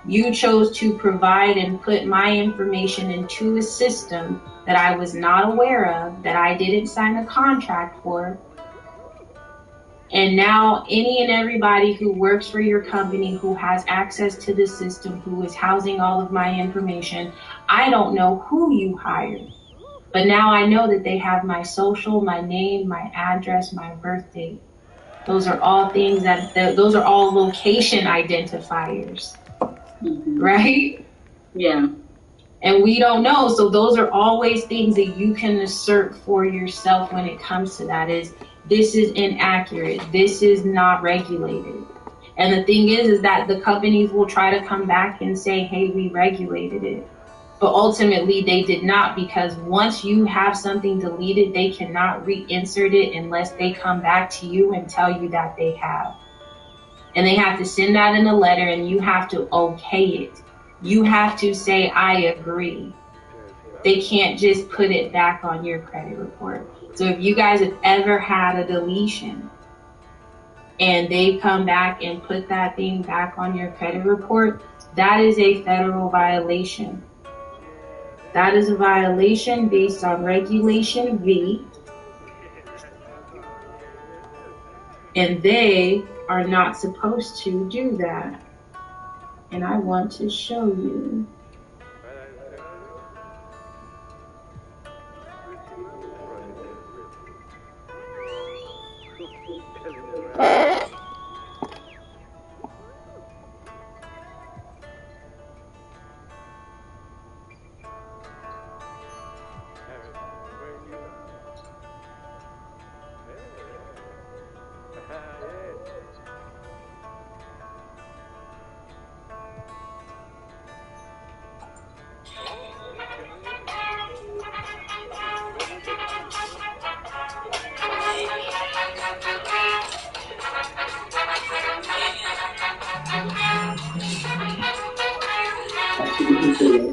You chose to provide and put my information into a system that I was not aware of, that I didn't sign a contract for. And now any and everybody who works for your company, who has access to the system, who is housing all of my information, I don't know who you hired. But now I know that they have my social, my name, my address, my birth date. Those are all things those are all location identifiers, right? Yeah. And we don't know. So those are always things that you can assert for yourself when it comes to that is, this is inaccurate. This is not regulated. And the thing is that the companies will try to come back and say, hey, we regulated it. But ultimately they did not, because once you have something deleted, they cannot reinsert it unless they come back to you and tell you that they have. And they have to send that in a letter, and you have to okay it. You have to say, I agree. They can't just put it back on your credit report. So if you guys have ever had a deletion and they come back and put that thing back on your credit report, that is a federal violation. That is a violation based on Regulation V. And they are not supposed to do that. And I want to show you.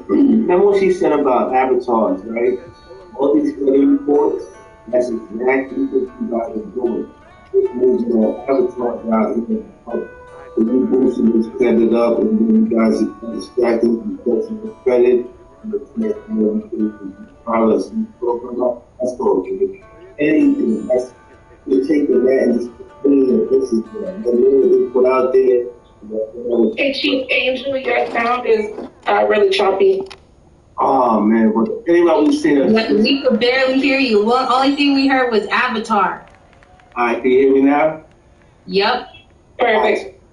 Remember what she said about avatars, right? All these credit reports, that's exactly what you guys are doing. It means avatars out in the public. So you boosting this credit up, and then you guys are distracting the credit, and the policy program up. That's all good. Anything that's you're taking that and just putting it in this is and then they put out there. Hey, Chief Angel, your sound is really choppy. Oh man, but anyway, we see that. We could barely hear you. Well, only thing we heard was Avatar. All right, can you hear me now? Yep. Perfect.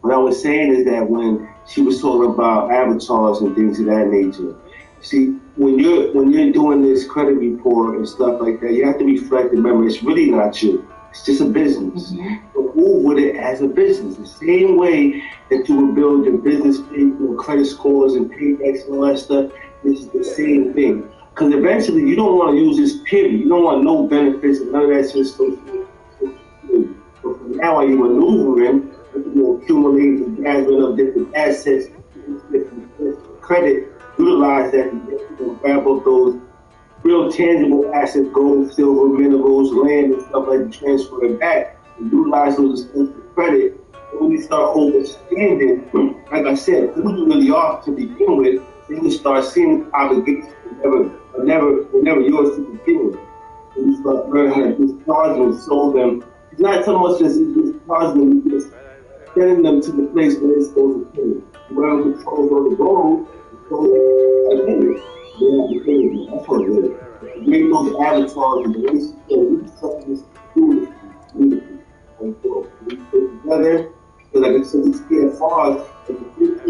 What I was saying is that when she was talking about avatars and things of that nature, see, when you're doing this credit report and stuff like that, you have to reflect. Remember, it's really not you. It's just a business. But move with it as a business. The same way that you would build your business people, credit scores and paybacks and all that stuff, this is the same thing. Because eventually you don't want to use this period. You don't want no benefits and none of that sort of stuff. But for now, while you're maneuvering, you're accumulating and gathering up different assets, different credit, utilize that and grab up those real tangible assets, gold, silver, minerals, land, and stuff like that, transfer it back, and utilize those expensive credit. And when you start overspending, like I said, who you really are to begin with, then you start seeing obligations were never yours to begin with. And you start learning how to discharge them, sold them. It's not so much as discharge them, you just sending them to the place where they're supposed to be. Whoever controls on the road, controls that's what it is. Make those avatars and the relationship, something that's cool. We put together, so like I said, these PFRs, and the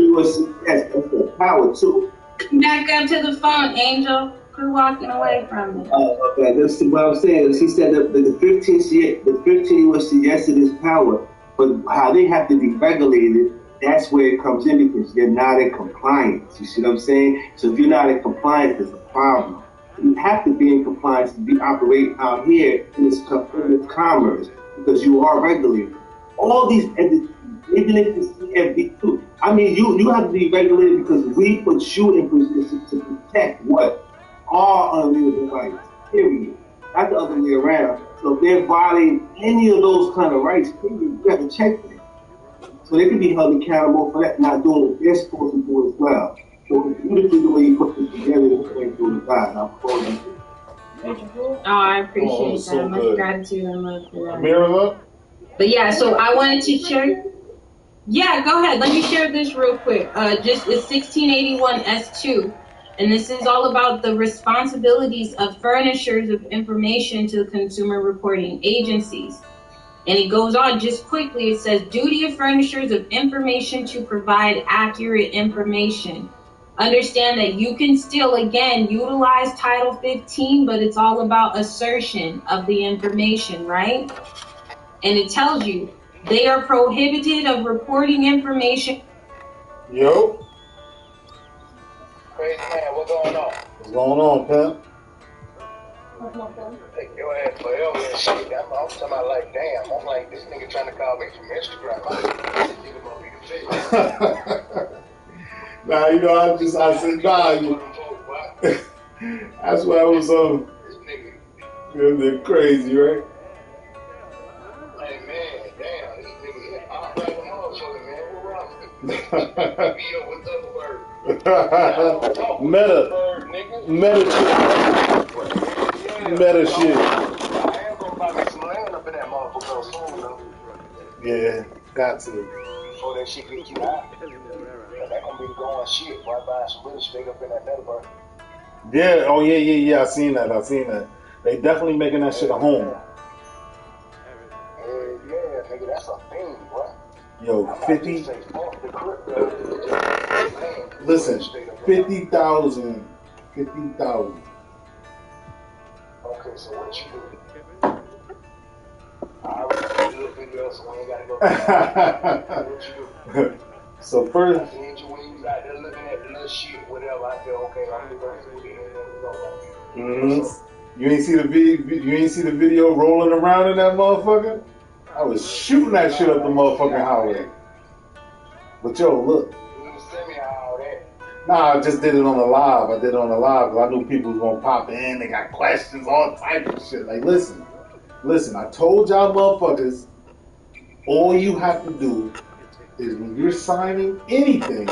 USCS, that's their power too. Back up to the phone, Angel. Quit walking away from it. Okay, that's what I'm saying. She said that the 15 USCS is power, but how they have to be regulated, that's where it comes in because you're not in compliance. You see what I'm saying? So if you're not in compliance, there's a problem. You have to be in compliance to be operating out here in this commerce because you are regulated. All these entities, even if it's CFB2. I mean, you have to be regulated because we put you in position to protect what? Our unalienable rights, period. Not the other way around. So if they're violating any of those kind of rights, period, you have to check them. So they can be held accountable for that, not doing what they're supposed to do as well. So it's beautifully the way you put this together, it's the way you do the guys. I'm calling you. Oh, I appreciate so that. Much good. gratitude and love for that. Mirror. But yeah, so I wanted to share. Yeah, go ahead. Let me share this real quick. Just it's 1681 S2, and this is all about the responsibilities of furnishers of information to the consumer reporting agencies. And it goes on just quickly. It says, duty of furnishers of information to provide accurate information. Understand that you can still, again, utilize Title 15, but it's all about assertion of the information, right? And it tells you they are prohibited of reporting information. Yo. Crazy man, what's going on? What's going on, pimp? Take your ass forever and shit. I'm talking about like, damn. I'm like, this nigga trying to call me from Instagram. This nigga gonna be the face. Nah, you know, I said, nah, you. That's why I was they're crazy, right? Hey man, damn, this nigga, I'm like a motherfucker, man. What's wrong? What's up, word? Meta shit. I am gonna buy me some land up in that motherfucker soon, though. Yeah, got to. Before that shit get you out. That gonna be the going shit. Why buy some real estate up in that metaverse? Yeah, oh yeah. I seen that. They definitely making that shit a home. Yeah, nigga, that's a thing, bro. Yo, 50. Listen, 50,000. 50,000. Okay, so what you do? I already did a little video, so we ain't gotta go. What you do? So first. I seen you when you was out there looking at the little shit, whatever. I said, okay, I'm gonna go. You ain't see the video rolling around in that motherfucker? I was shooting that shit up the motherfucking highway. But yo, look. You send me all that. Nah, I just did it on the live. I did it on the live because I knew people was gonna pop in. They got questions, all type of shit. Like, listen. I told y'all motherfuckers, all you have to do is when you're signing anything,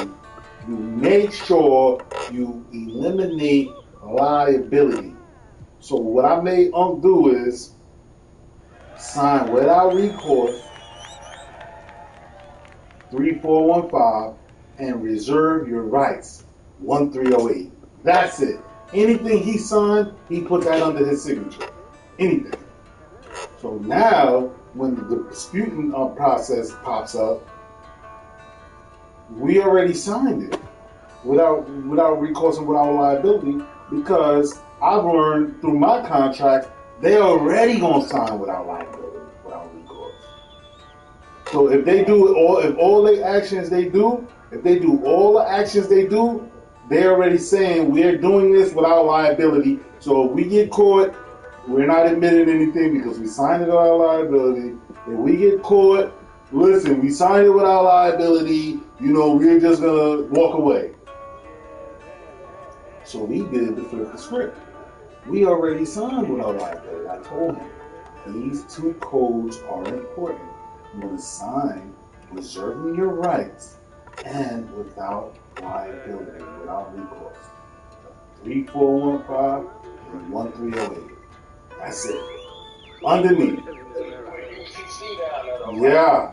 you make sure you eliminate liability. So what I made Unc do is sign without recourse 3415 and reserve your rights 1308. That's it. Anything he signed, he put that under his signature. Anything. So now, when the disputing process pops up, we already signed it without recourse and without liability because I've learned through my contract they already gonna sign without liability, without recourse. So if they do all the actions they do, they're already saying we're doing this without liability. So if we get caught, we're not admitting anything because we signed it without liability. If we get caught, listen, we signed it without liability, we're just gonna walk away. So we did to flip the script. We already signed without liability. I told him, these two codes are important. You want to sign reserving your rights and without liability, without recourse. 3415 and 1308. That's it. Underneath. Yeah.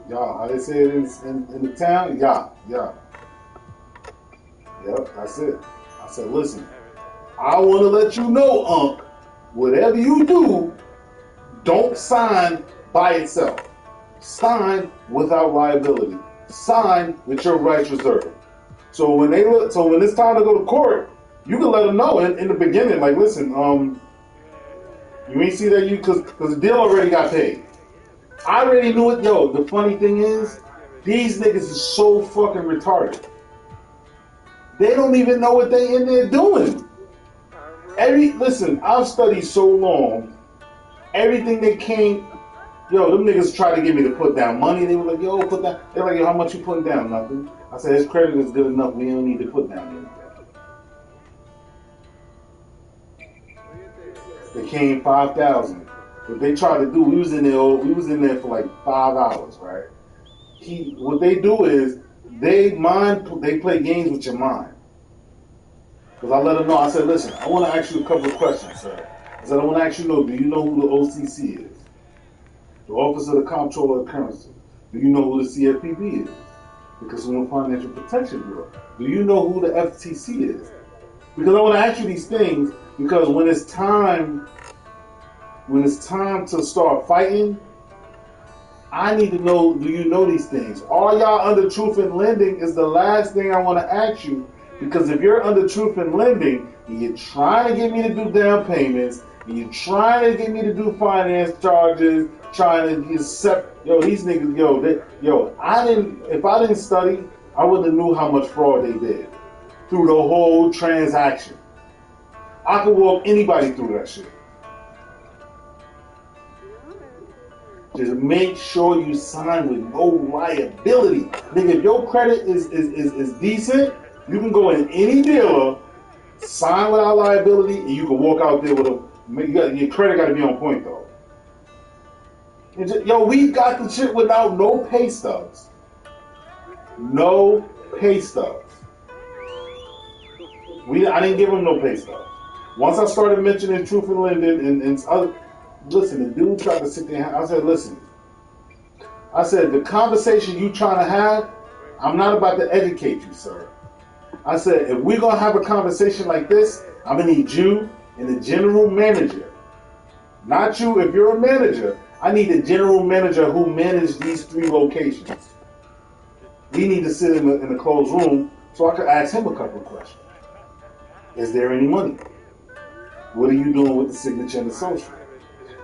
How they say it in the town? Yeah. Yep, that's it. I said, listen, I want to let you know, Unc, whatever you do, don't sign by itself. Sign without liability. Sign with your rights reserved. So when it's time to go to court, you can let them know in the beginning, like, listen, you ain't see that because the deal already got paid. I already knew it. Yo, the funny thing is, these niggas is so fucking retarded. They don't even know what they in there doing. Listen, I've studied so long. Everything they came Yo, them niggas tried to get me to put down money. They were like, yo, put down. They're like, yo, how much you putting down? Nothing. I said, his credit is good enough. We don't need to put down anything. They came 5,000. What they tried to do, we was in there for like 5 hours, right? What they do is they play games with your mind. Because I let them know, I said, listen, I want to ask you a couple of questions, sir. I said, I want to ask you, do you know who the OCC is? The Office of the Comptroller of Currency. Do you know who the CFPB is? The Consumer Financial Protection Bureau. Do you know who the FTC is? Because I want to ask you these things because when it's time to start fighting, I need to know, do you know these things? Are y'all under truth in lending is the last thing I want to ask you. Because if you're under truth in lending, and you're trying to get me to do down payments, and you're trying to get me to do finance charges, trying to accept, these niggas, if I didn't study, I wouldn't have knew how much fraud they did through the whole transaction. I could walk anybody through that shit. Just make sure you sign with no liability. Nigga, if your credit is decent, you can go in any dealer, sign without liability, and you can walk out there with your credit got to be on point though. We got the shit without no pay stubs. No pay stubs. I didn't give them no pay stubs. Once I started mentioning truth in lending and other, listen, the dude tried to sit there. I said, listen. I said, the conversation you trying to have, I'm not about to educate you, sir. I said, if we're going to have a conversation like this, I'm going to need you and the general manager. Not you, if you're a manager. I need the general manager who managed these 3 locations. We need to sit in a closed room so I could ask him a couple of questions. Is there any money? What are you doing with the signature and the social?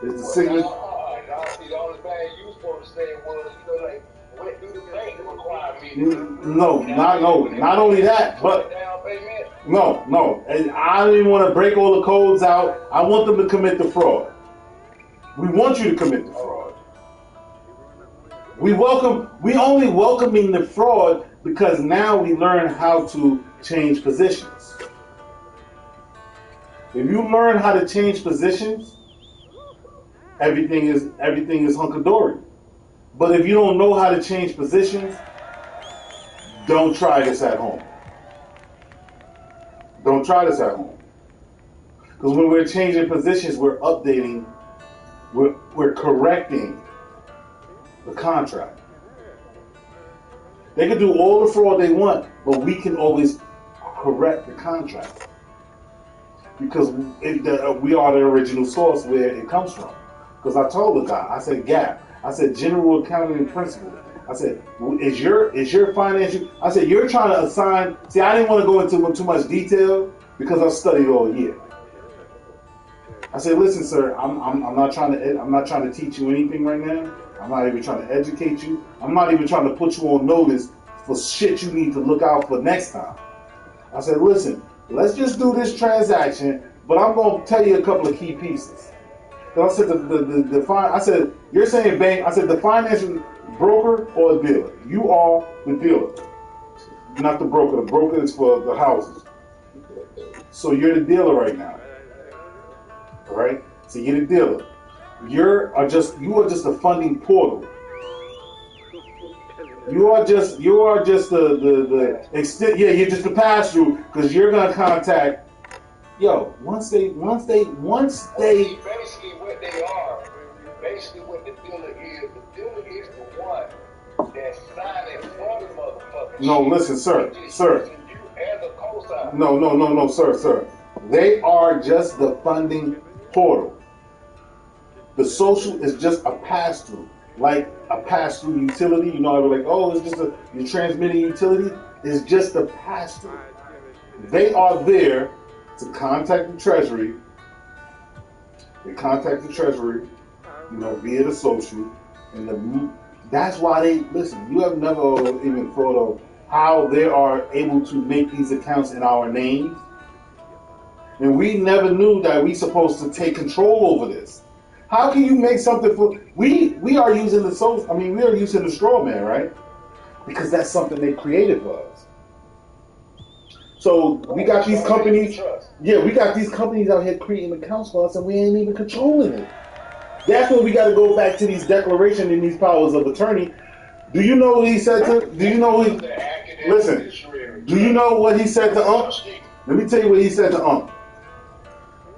Is the signature... The only thing you supposed to say was, what do the bank require me to do? Not only that, but... No. And I don't even want to break all the codes out. I want them to commit the fraud. We want you to commit the fraud. We only welcoming the fraud because now we learn how to change positions. If you learn how to change positions, everything is hunky-dory. But if you don't know how to change positions, don't try this at home. Don't try this at home. Because when we're changing positions, we're updating, we're correcting the contract. They can do all the fraud they want, but we can always correct the contract. Because we are the original source where it comes from. Because I told the guy, I said, GAAP, I said, general accounting principle. I said, is your financial, I said, you're trying to assign, see, I didn't want to go into too much detail because I studied all year. I said, listen, sir, I'm not trying to teach you anything right now. I'm not even trying to educate you. I'm not even trying to put you on notice for shit you need to look out for next time. I said, listen, let's just do this transaction, but I'm going to tell you a couple of key pieces. So I said, I said, you're saying bank. I said, the financial broker or the dealer? You are the dealer, not the broker. The broker is for the houses. So you're the dealer right now. All right? So you're the dealer. You are just a funding portal. You are just the extent. Yeah, you're just the pass through because you're gonna contact. Once they. Basically, what they are. Basically, what the dealer is. The dealer is the one that's signing for the motherfucker. No, listen, sir. You as a co-signer. No, sir. They are just the funding portal. The social is just a pass-through, like a pass-through utility. You know, like, it's just your transmitting utility is just a pass-through. They are there to contact the Treasury. They contact the Treasury, via the social, and that's why they listen. You have never even thought of how they are able to make these accounts in our names, and we never knew that we supposed to take control over this. How can you make something for we are using the we are using the straw man, right? Because that's something they created for us. So we got these companies. Yeah, we got these companies out here creating accounts for us, and we ain't even controlling it. That's when we got to go back to these declarations and these powers of attorney. Do you know what he said to? Do you know what? Listen. Do you know what he said to Let me tell you what he said to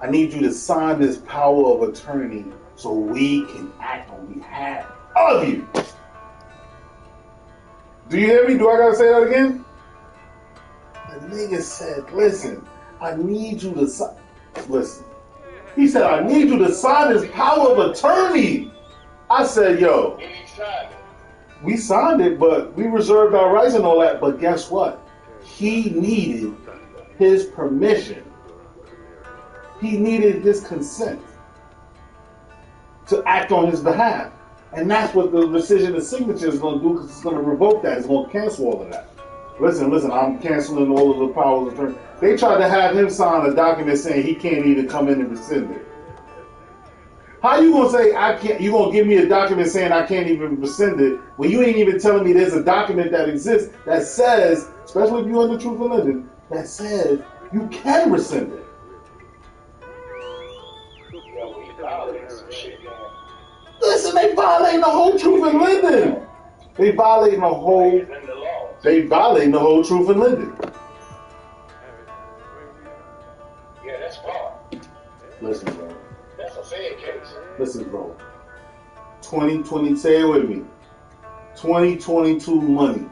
I need you to sign this power of attorney so we can act on behalf of you. Do you hear me? Do I gotta say that again? The nigga said, listen, I need you to sign. Listen. He said, I need you to sign this power of attorney. I said, yo, we signed it, but we reserved our rights and all that. But guess what? He needed his permission. He needed his consent to act on his behalf. And that's what the rescission of signature is going to do, because it's going to revoke that. It's going to cancel all of that. Listen, I'm canceling all of the powers of attorney. They tried to have him sign a document saying he can't even come in and rescind it. How you going to say I can't? You going to give me a document saying I can't even rescind it when you ain't even telling me there's a document that exists that says, especially if you're in the truth and living, that says you can rescind it. Listen, they violating the whole truth and living. They violating the whole truth and living. Yeah, that's wrong. Listen, bro. That's a fair case. Listen, bro. 2020, say it with me. 2022 money.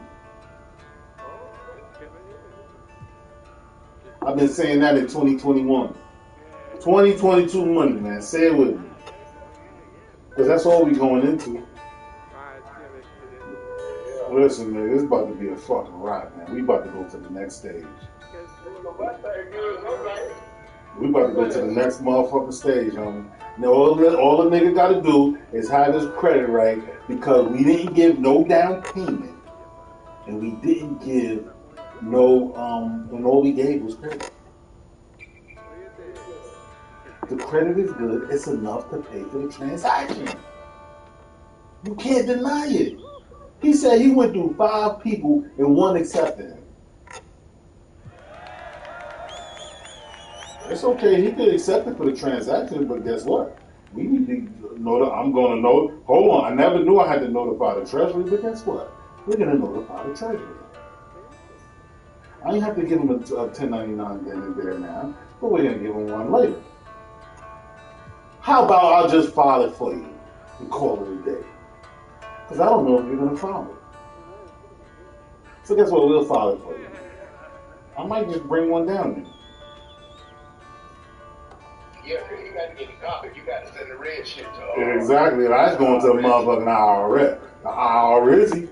I've been saying that in 2021. 2022 money, man. Say it with me. Because that's all we going into. Listen, man, this is about to be a fucking ride, man. We about to go to the next stage. We about to go to the next motherfucking stage, homie. Now, all the nigga got to do is have his credit right, because we didn't give no down payment, and we didn't give no, and all we gave was credit. The credit is good. It's enough to pay for the transaction. You can't deny it. He said he went through 5 people and 1 accepted him. It's okay. He could accept it for the transaction, but guess what? We need to know. I'm going to know. Hold on. I never knew I had to notify the Treasury, but guess what? We're going to notify the Treasury. I ain't have to give him a 1099 then and there now, but we're going to give him one later. How about I'll just file it for you and call it a day? Because I don't know if you're going to file it. So guess what? We'll file it for you. I might just bring one down there. Yeah, you got to get a copy. You got to send the red shit to Exactly. That's going to the motherfucking IRS. The IRS.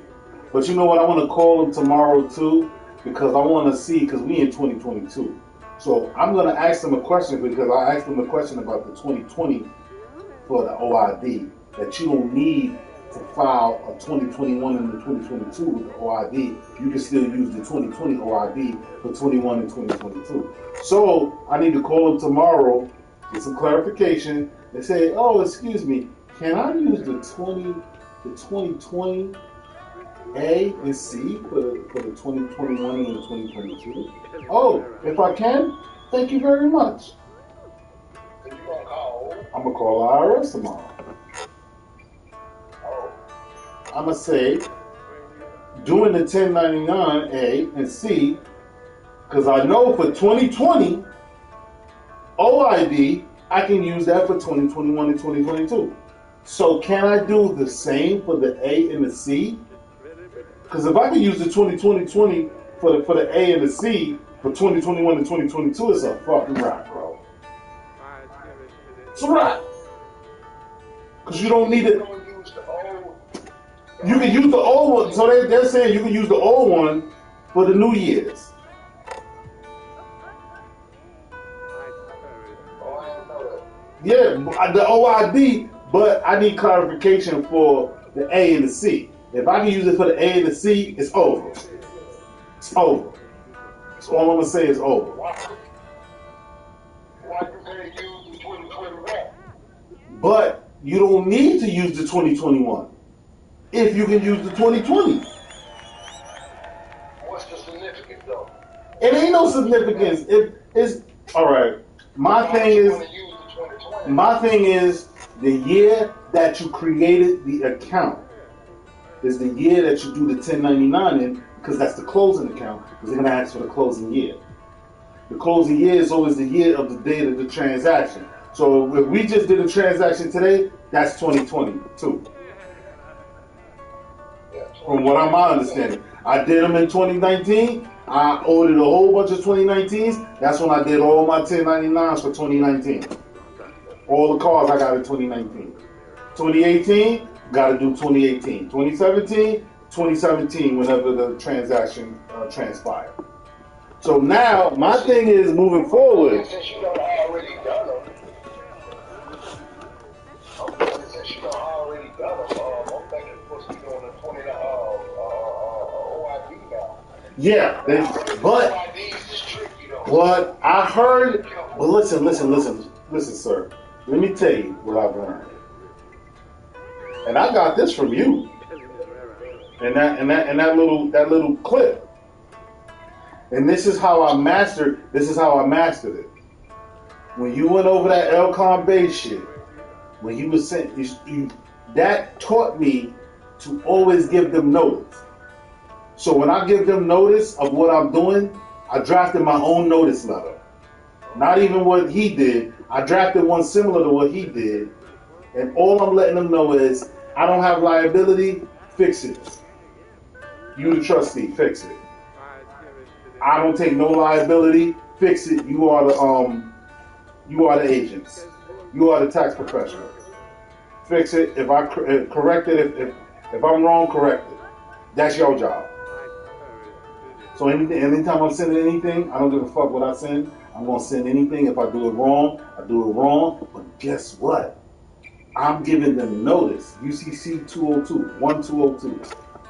But you know what? I want to call him tomorrow too, because I want to see, because we in 2022. So I'm going to ask him a question, because I asked him a question about the 2020 for the OID, that you don't need to file a 2021 and the 2022 with the OID. You can still use the 2020 OID for 21 and 2022. So I need to call him tomorrow, get some clarification. They say, oh, excuse me, can I use the 2020 A and C for the 2021 and the 2022? Oh, if I can, thank you very much. So you gonna call? I'm gonna call IRS tomorrow. I'm going to say, doing the 1099 A and C, because I know for 2020, OID, I can use that for 2021 and 2022. So can I do the same for the A and the C? Because if I can use the 2020 for the A and the C for 2021 and 2022, it's a fucking wrap, bro. It's a wrap. Because you don't need it. You can use the old one. So they're saying you can use the old one for the New Year's. Yeah, the OID, but I need clarification for the A and the C. If I can use it for the A and the C, it's over. It's over. That's all I'm going to say is over. But you don't need to use the 2021 if you can use the 2020. What's the significance though? It ain't no significance. It's all right. My thing is the year that you created the account is the year that you do the 1099 in, because that's the closing account, because they're going to ask for the closing year. The closing year is always the year of the date of the transaction. So if we just did a transaction today, that's 2022. From what I'm understanding. I did them in 2019. I ordered a whole bunch of 2019s. That's when I did all my 1099s for 2019. All the cars I got in 2019. 2018, got to do 2018. 2017, 2017, whenever the transaction transpired. So now, my thing is moving forward. Since you done already done them, I'm thinking I'm supposed to be doing the 20 OID now. Yeah, but I heard, but listen, sir. Let me tell you what I've learned. And I got this from you. And that little clip. And this is how I mastered it. When you went over that Elcon Bay shit, when he was sent, that taught me to always give them notice. So when I give them notice of what I'm doing, I drafted my own notice letter. Not even what he did. I drafted one similar to what he did. And all I'm letting them know is, I don't have liability, fix it. You the trustee, fix it. I don't take no liability, fix it. You are the agents. You are the tax professionals. Fix it. If I correct it, if I'm wrong, correct it. That's your job. So anytime I'm sending anything, I don't give a fuck what I send. I'm going to send anything. If I do it wrong, I do it wrong. But guess what? I'm giving them notice. UCC 202, 1202.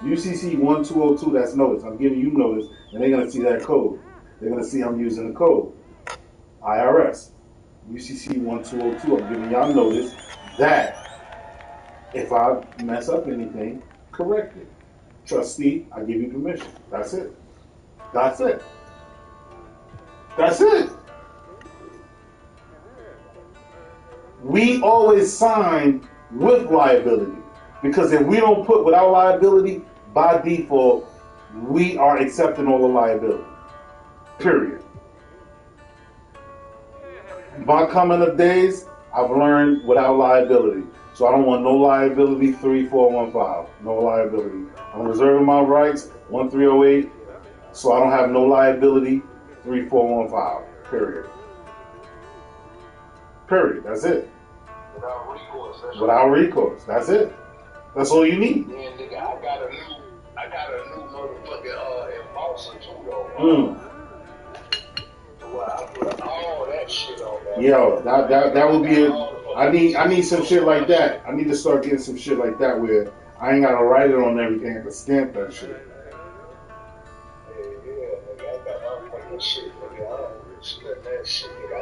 UCC 1202, that's notice. I'm giving you notice, and they're going to see that code. They're going to see I'm using the code. IRS. UCC 1202, I'm giving y'all notice that if I mess up anything, correct it. Trustee, I give you permission. That's it. That's it. That's it. We always sign with liability, because if we don't put without liability, by default, we are accepting all the liability. Period. My coming of days, I've learned without liability. So I don't want no liability 3415. No liability. I'm reserving my rights 1308. So I don't have no liability 3415. Period. Period. That's it. Without recourse. Without recourse. That's it. That's all you need. Man, nigga, I got a new motherfucking enforcer too, though. Well, I put all that shit on that. Yo, that would be I need some shit like that. I need to start getting some shit like that where I ain't gotta write it on everything. I can stamp that shit. Yeah, nigga, I got my fucking shit, nigga. I don't spend that shit, nigga.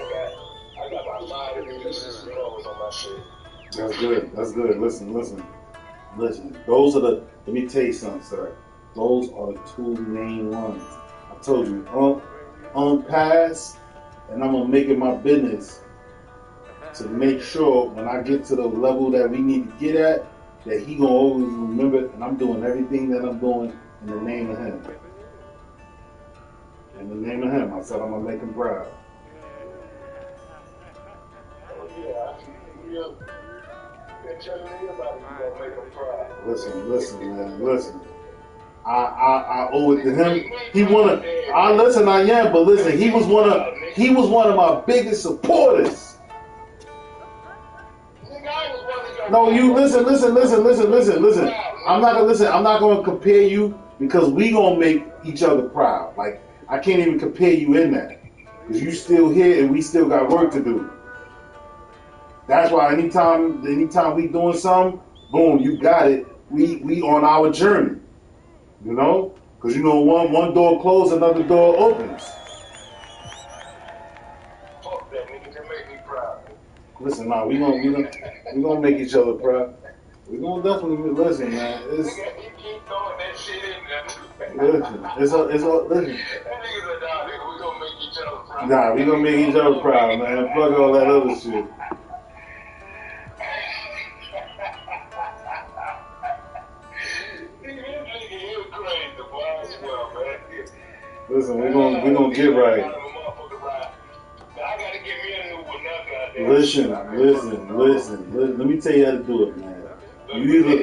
I got my 5 releases and clothes on my shit. That's good. That's good. Listen. Those are let me tell you something, sir. Those are the two main ones. I told you, pass, and I'm gonna make it my business to make sure when I get to the level that we need to get at, that he gonna always remember it, and I'm doing everything that I'm doing in the name of him. In the name of him, I said I'm gonna make him proud. Listen, man, listen. I owe it to him. He wanna. I am, but listen, he was one of my biggest supporters. No, you listen. I'm not gonna compare you, because we gonna make each other proud. Like, I can't even compare you in that, because you still here and we still got work to do. That's why anytime we doing something, boom, you got it. We on our journey, you know, because one door closed, another door opens. Fuck that nigga, can make me proud. Listen, nah, we gonna make each other proud. We gonna definitely listen, man. It's He keep throwing that shit in there. listen. It's a listen. That nigga said, nah, nigga, we gonna make each other proud. Nah, we gonna make each other proud, man. Fuck all that other shit. Listen, we gonna get right. Listen. Let me tell you how to do it, man. You either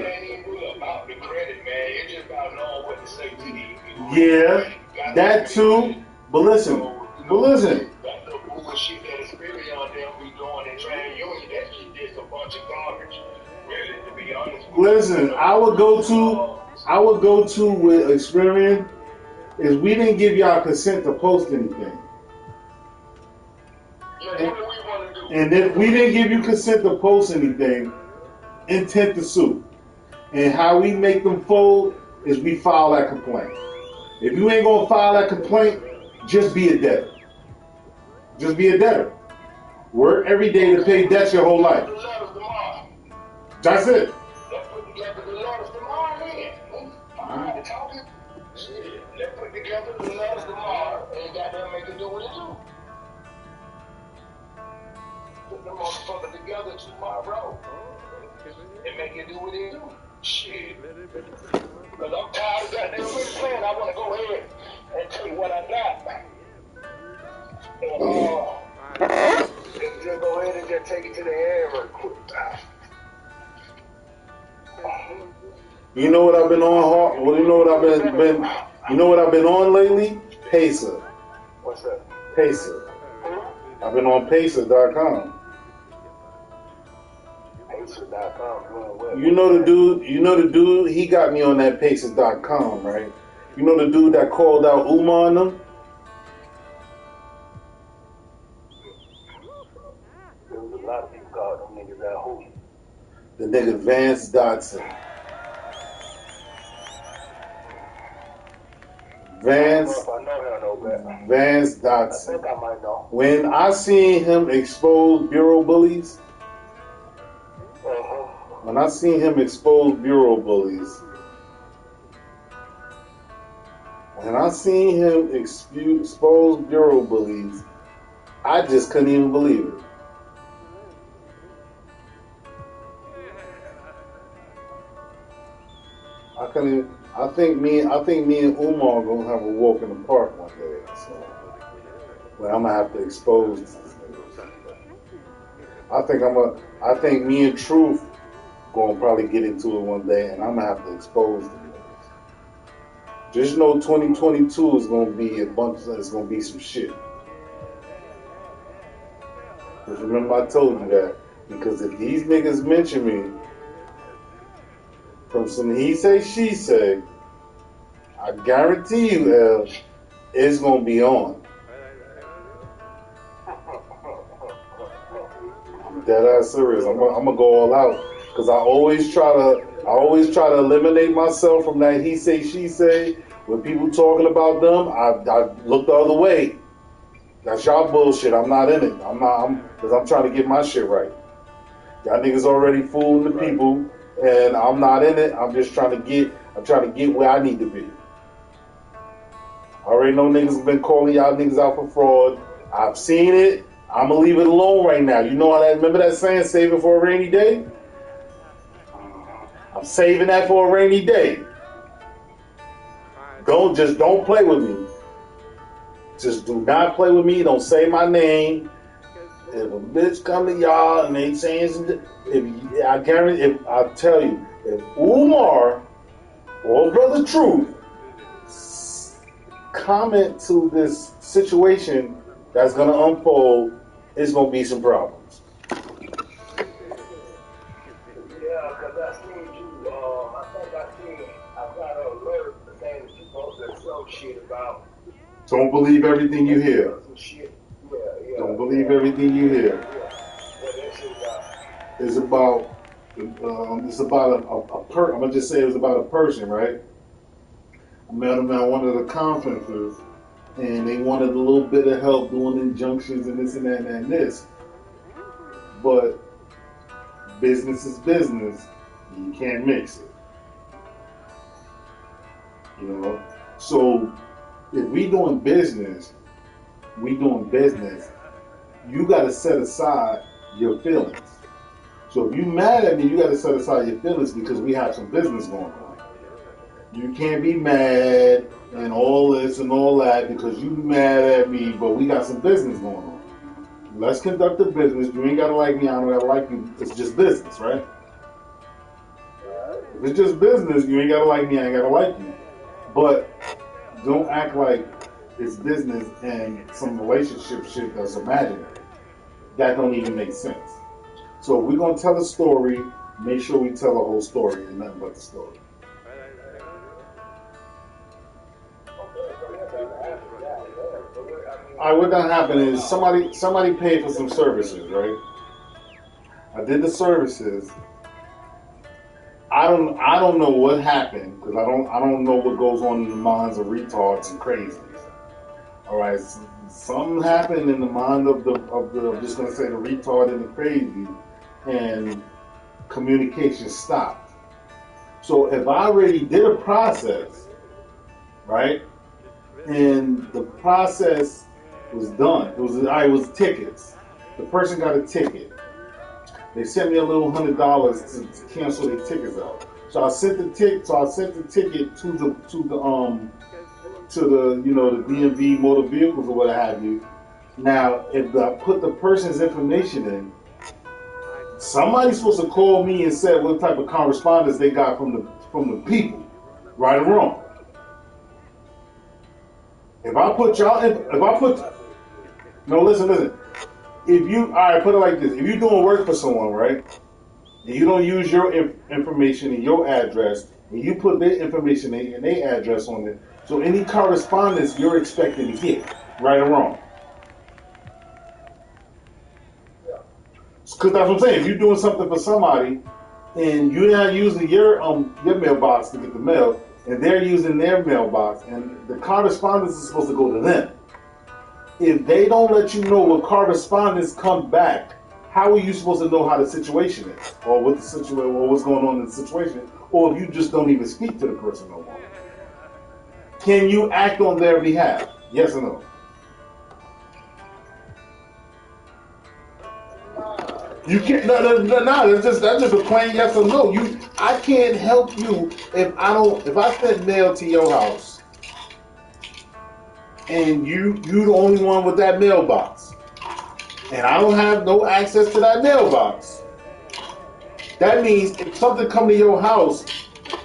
about the credit, man. It's just about knowing what to say to these people. yeah, that too. But listen. That little bullshit that Experion them be doing in trade union, that shit is a bunch of garbage. Really, to be honest with you. Listen, I would go to with Experian is we didn't give y'all consent to post anything. And if we didn't give you consent to post anything, intent to sue. And how we make them fold is we file that complaint. If you ain't gonna file that complaint, just be a debtor. Just be a debtor. Work every day to pay debts your whole life. That's it. Let's put together the letters tomorrow and goddamn make it do what it do. Put the motherfucker together tomorrow and make it do what it do. Shit. Because I'm tired of goddamn really playing. I want to go ahead and tell you what I got. And just go ahead and just take it to the air real quick. You know what I've been on? Well, you know what I've been. You know what I've been on lately? Pacer. What's that? Pacer. I've been on Pacer.com. Pacer.com. You know the dude. He got me on that Pacer.com, right? You know the dude that called out Umar on them? There was a lot of people called them niggas out who? The nigga Vance Dotson. Vance Dotson. I think I might know. When I seen him expose bureau bullies, when I seen him expose bureau bullies, I just couldn't even believe it. I think me and Umar are gonna have a walk in the park one day. So, well, I'm gonna have to expose these niggas. I think me and Truth gonna probably get into it one day, and I'm gonna have to expose them. Just know 2022 is gonna be it's gonna be some shit. Cause remember I told you that, because if these niggas mention me from some he say, she say, I guarantee you, El, it's gonna be on. I'm dead ass serious. I'm gonna go all out, because I always try to eliminate myself from that he say, she say. When people talking about them, I look the other way. That's y'all bullshit. I'm not in it. Because I'm trying to get my shit right. Y'all niggas already fooling the people, and I'm not in it. I'm just trying to get where I need to be. I already know niggas have been calling y'all niggas out for fraud. I've seen it. I'm gonna leave it alone right now. You know how that? Remember that saying, save it for a rainy day? I'm saving that for a rainy day. Don't play with me. Just do not play with me. Don't say my name. If a bitch come to y'all and they saying something, I tell you, if Umar or Brother Truth comment to this situation that's gonna unfold, it's gonna be some problems. Yeah, because I seen you. I got an alert saying that you supposed to throw shit about. Don't believe everything you hear. Don't believe everything you hear. It's about a I'm gonna just say it was about a person, right? I met him at one of the conferences, and they wanted a little bit of help doing injunctions and this and that and this. but business is business. You can't mix it. You know? So if we doing business, you gotta set aside your feelings. So if you mad at me, you gotta set aside your feelings because we have some business going on. You can't be mad and all this and all that because you mad at me, but we got some business going on. Let's conduct the business. You ain't gotta like me, I don't gotta like you. It's just business, right? If it's just business, you ain't gotta like me, I ain't gotta like you. But don't act like it's business and some relationship shit that's imaginary. That don't even make sense. So if we're gonna tell a story, make sure we tell the whole story and nothing but the story. Alright, what done happened is somebody paid for some services, right? I did the services. I don't know what happened because I don't know what goes on in the minds of retards and crazies. All right, something happened in the mind of the I'm just gonna say the retard and the crazy, and communication stopped. So if I already did a process, right, and the process was done, it was tickets. The person got a ticket. They sent me a little $100 to cancel their tickets out. So I sent the ticket to the DMV motor vehicles or what have you. Now, if I put the person's information in, somebody's supposed to call me and say what type of correspondence they got from the people, right or wrong. Listen. If you, all right, put it like this. If you're doing work for someone, right, and you don't use your information and your address, and you put their information and their address on it, so any correspondence you're expecting to get, right or wrong. Because that's what I'm saying. If you're doing something for somebody, and you're not using your mailbox to get the mail, and they're using their mailbox, and the correspondence is supposed to go to them. If they don't let you know what correspondence comes back, how are you supposed to know how the situation is, or what the situation, or what's going on in the situation, or if you just don't even speak to the person no more? Can you act on their behalf? Yes or no? You can't. No. That's just a plain yes or no. I can't help you if I send mail to your house. And you the only one with that mailbox, and I don't have no access to that mailbox. That means if something come to your house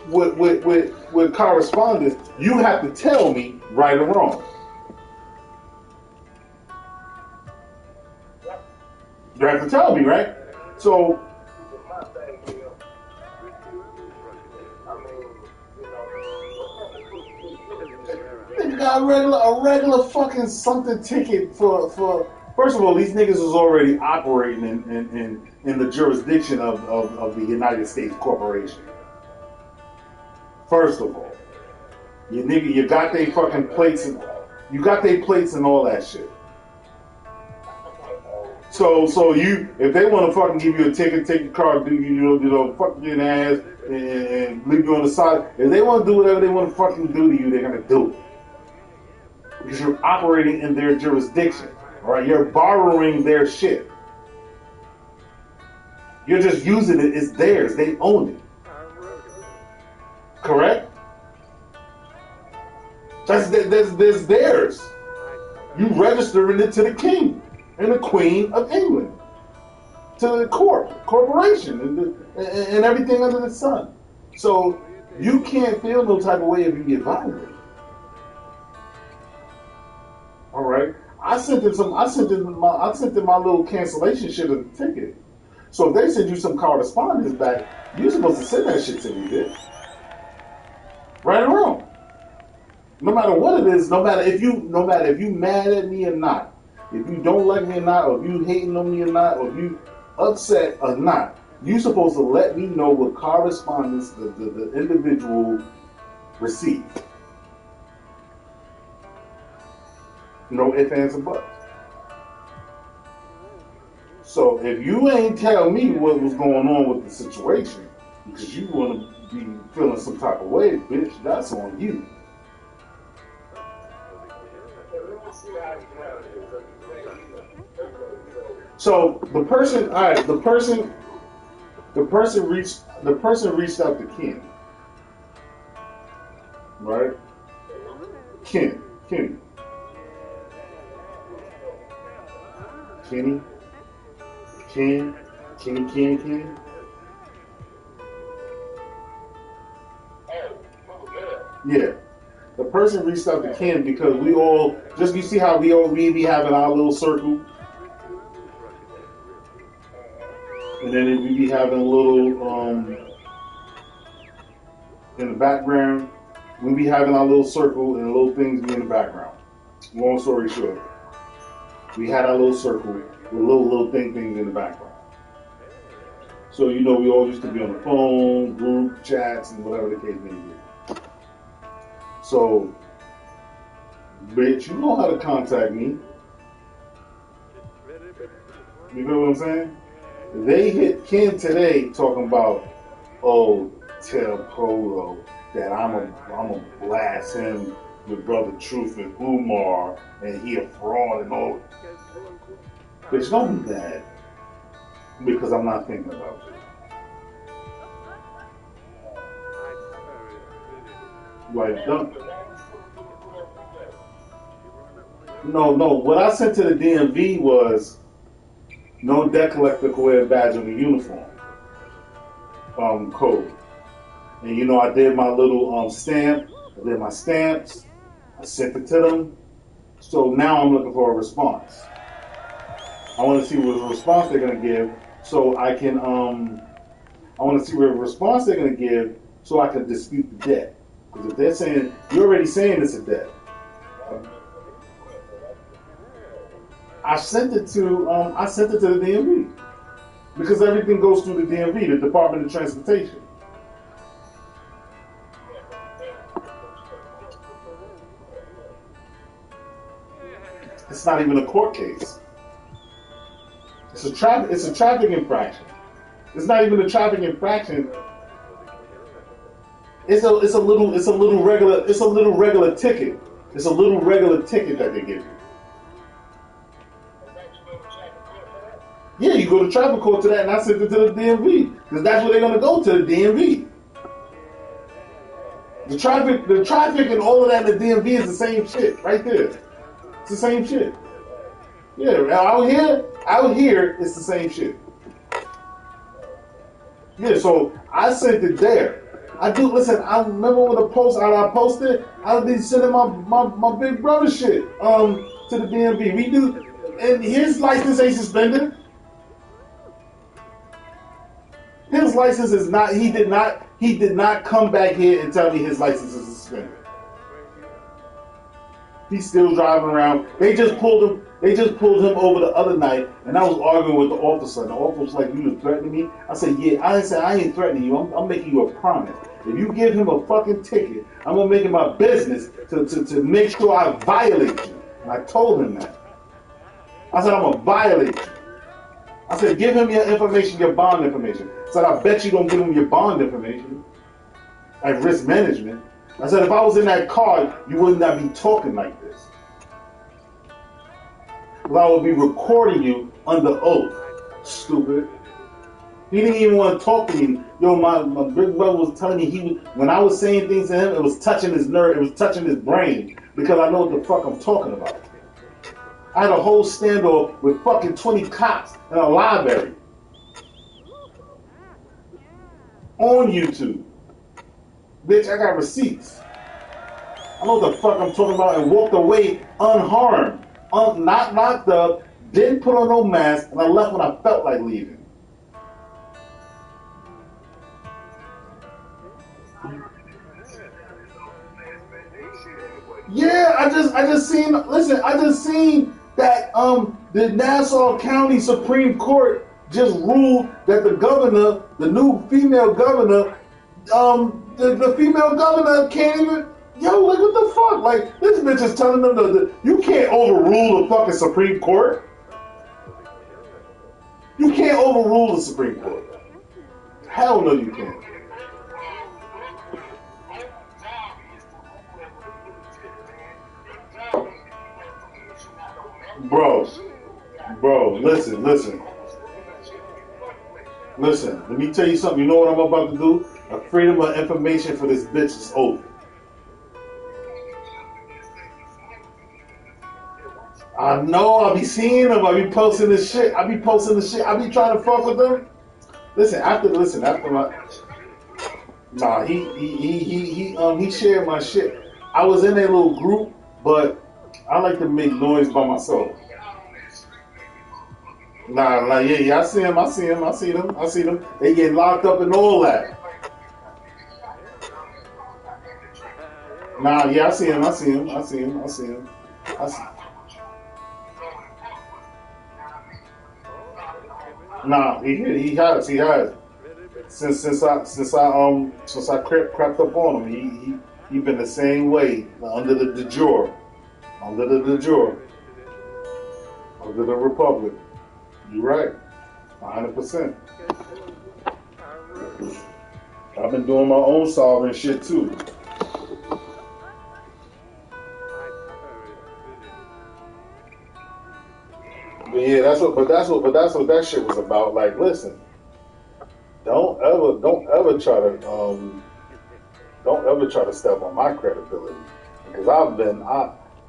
with correspondence, you have to tell me right or wrong. You have to tell me, right? So. They got a regular fucking something ticket for. First of all, these niggas is already operating in the jurisdiction of the United States Corporation. First of all, you got their fucking plates and all that shit. So if they want to fucking give you a ticket, take your car, fuck you in the ass and leave you on the side. If they want to do whatever they want to fucking do to you, they're gonna do it. Because you're operating in their jurisdiction, all right? You're borrowing their shit. You're just using it. It's theirs. They own it. Correct? That's theirs. You registering it to the king and the queen of England, to the corporation, and everything under the sun. So you can't feel no type of way if you get violated. All right, I sent them my little cancellation shit of the ticket. So if they send you some correspondence back, you're supposed to send that shit to me, bitch. Right or wrong. No matter what it is, no matter if you mad at me or not, if you don't like me or not, or if you hating on me or not, or if you upset or not, you're supposed to let me know what correspondence the individual received. No ifs, ands, or buts. So if you ain't tell me what was going on with the situation, because you want to be feeling some type of way, bitch, that's on you. So the person, all right, the person reached out to Ken, right? Kenny. Yeah. The person reached out to Ken because we all, just you see how we be having our little circle? And then we be having a little, in the background, we be having our little circle and little things be in the background. Long story short, we had our little circle with little things in the background. So, you know, we all used to be on the phone, group chats, and whatever the case may be. So, bitch, you know how to contact me. You know what I'm saying? They hit Ken today talking about, oh, tell Polo that I'm a blast him with Brother Truth and Umar, and he a fraud and all. Bitch, don't do that. Because I'm not thinking about you. Like, don't. No. What I sent to the DMV was no debt collector could wear a badge on the uniform code. And you know, I did my little stamp. I did my stamps. I sent it to them. So now I'm looking for a response. I want to see what response they're gonna give, so I can. I want to see what response they're gonna give, so I can dispute the debt. Because if they're saying you're already saying it's a debt, I sent it to the DMV because everything goes through the DMV, the Department of Transportation. It's not even a court case. It's a traffic infraction. It's not even a traffic infraction. It's a little regular ticket. It's a little regular ticket that they give you. Yeah, you go to traffic court to that, and I sent it to the DMV because that's where they're gonna go, to the DMV. The traffic, and all of that in the DMV is the same shit right there. It's the same shit. Yeah, out here, it's the same shit. Yeah, so I sent it there. I remember when the post I posted, I be sending my big brother shit to the DMV. We do, and his license ain't suspended. His license is not. He did not come back here and tell me his license is suspended. He's still driving around. They just pulled him over the other night, and I was arguing with the officer. And the officer was like, "You threatening me?" I said, "Yeah." I said, "I ain't threatening you. I'm making you a promise. If you give him a fucking ticket, I'm gonna make it my business to make sure I violate you." And I told him that. I said, "I'm gonna violate you." I said, "Give him your information, your bond information." I said, "I bet you don't give him your bond information at risk management." I said, "If I was in that car, you would not be talking like this. Well, I would be recording you under oath, stupid." He didn't even want to talk to me. Yo, my big brother was telling me when I was saying things to him, it was touching his nerve, it was touching his brain, because I know what the fuck I'm talking about. I had a whole standoff with fucking 20 cops in a library. On YouTube. Bitch, I got receipts. I know what the fuck I'm talking about, and walked away unharmed. Not locked up, didn't put on no mask, and I left when I felt like leaving. Yeah, I just seen that the Nassau County Supreme Court just ruled that the new female governor, the female governor can't even, like what the fuck? Like, this bitch is telling them that you can't overrule the fucking Supreme Court. You can't overrule the Supreme Court. Hell no, you can't. Bro, listen. Listen, let me tell you something. You know what I'm about to do? A freedom of information for this bitch is over. I know, I be seeing them, I be posting this shit, I be trying to fuck with them. Listen, after my, nah, he shared my shit. I was in a little group, but I like to make noise by myself. Nah, yeah, I see them. They get locked up and all that. Nah, yeah, I see him. Nah, he has. Since I crept up on him, he been the same way under the de jure of the Republic. You're right, 100%. I've been doing my own solving shit too. But yeah, that's what that shit was about. Like, listen, don't ever try to step on my credibility, because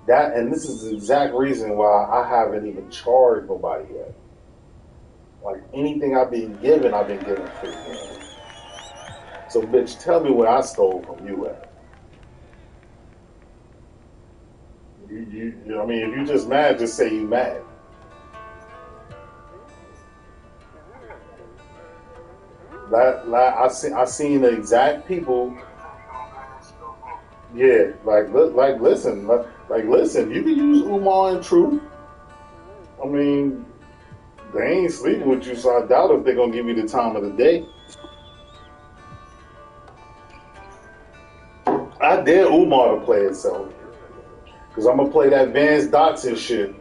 and this is the exact reason why I haven't even charged nobody yet. Like, anything I've been given free. So, bitch, tell me where I stole from you at. You know what I mean? If you just mad, just say you mad. I seen the exact people. Yeah, listen. You can use Umar and Truth. I mean, they ain't sleeping with you, so I doubt if they're gonna give you the time of the day. I dare Umar to play itself, because I'm gonna play that Vance Dotson shit.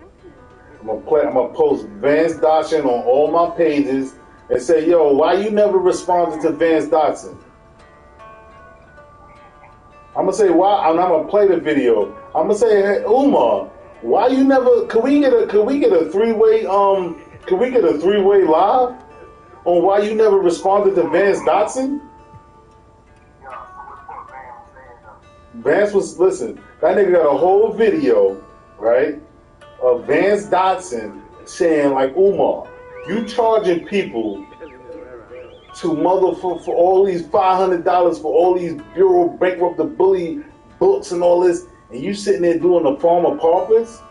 I'm gonna post Vance Dotson on all my pages and say, yo, why you never responded to Vance Dotson? I'm gonna say why, and I'm gonna play the video. I'm gonna say, hey, Umar, why you never? Could we get a three-way live on why you never responded to Vance Dotson? Vance listen, that nigga got a whole video, right, of Vance Dotson saying, like, Umar, you charging people for all these $500 for all these Bureau bankrupt the bully books and all this, and you sitting there doing a form of paupers?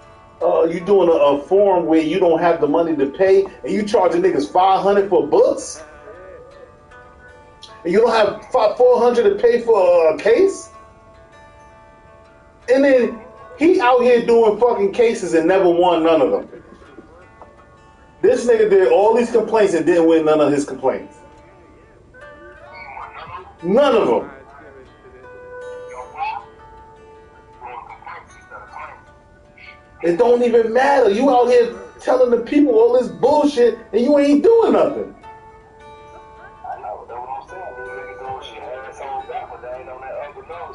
You doing a form where you don't have the money to pay, and you charging niggas $500 for books? And you don't have $400 to pay for a case? And then he out here doing fucking cases and never won none of them. This nigga did all these complaints and didn't win none of his complaints. None of them. It don't even matter. You out here telling the people all this bullshit and you ain't doing nothing.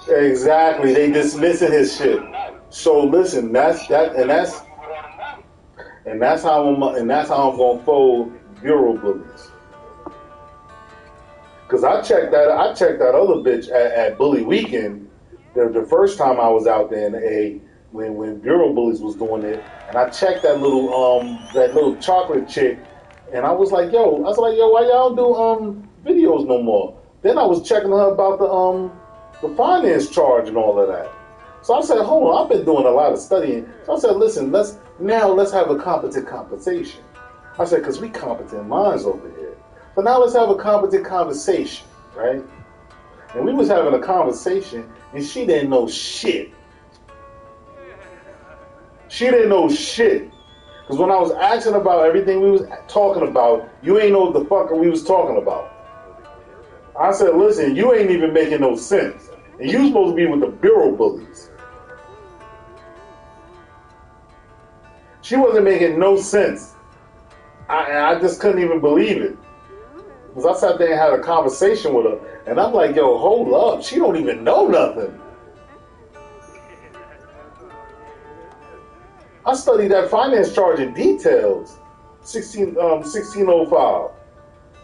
Exactly, they dismissing his shit. So listen, that's how I'm gonna fold Bureau bullies. Cause I checked that other bitch at Bully Weekend the first time I was out there in the A when Bureau Bullies was doing it, and I checked that little chocolate chick, and I was like, yo, why y'all do videos no more? Then I was checking her about the finance charge and all of that. So I said, hold on, I've been doing a lot of studying. So I said, listen, let's have a competent conversation. I said, because we competent minds over here. So now let's have a competent conversation, right? And we was having a conversation, and she didn't know shit. She didn't know shit. Because when I was asking about everything we was talking about, you ain't know what the fuck we was talking about. I said, listen, you ain't even making no sense. And you supposed to be with the Bureau bullies. She wasn't making no sense. I just couldn't even believe it. Because I sat there and had a conversation with her, and I'm like, yo, hold up. She don't even know nothing. I studied that finance charge in details. 1605.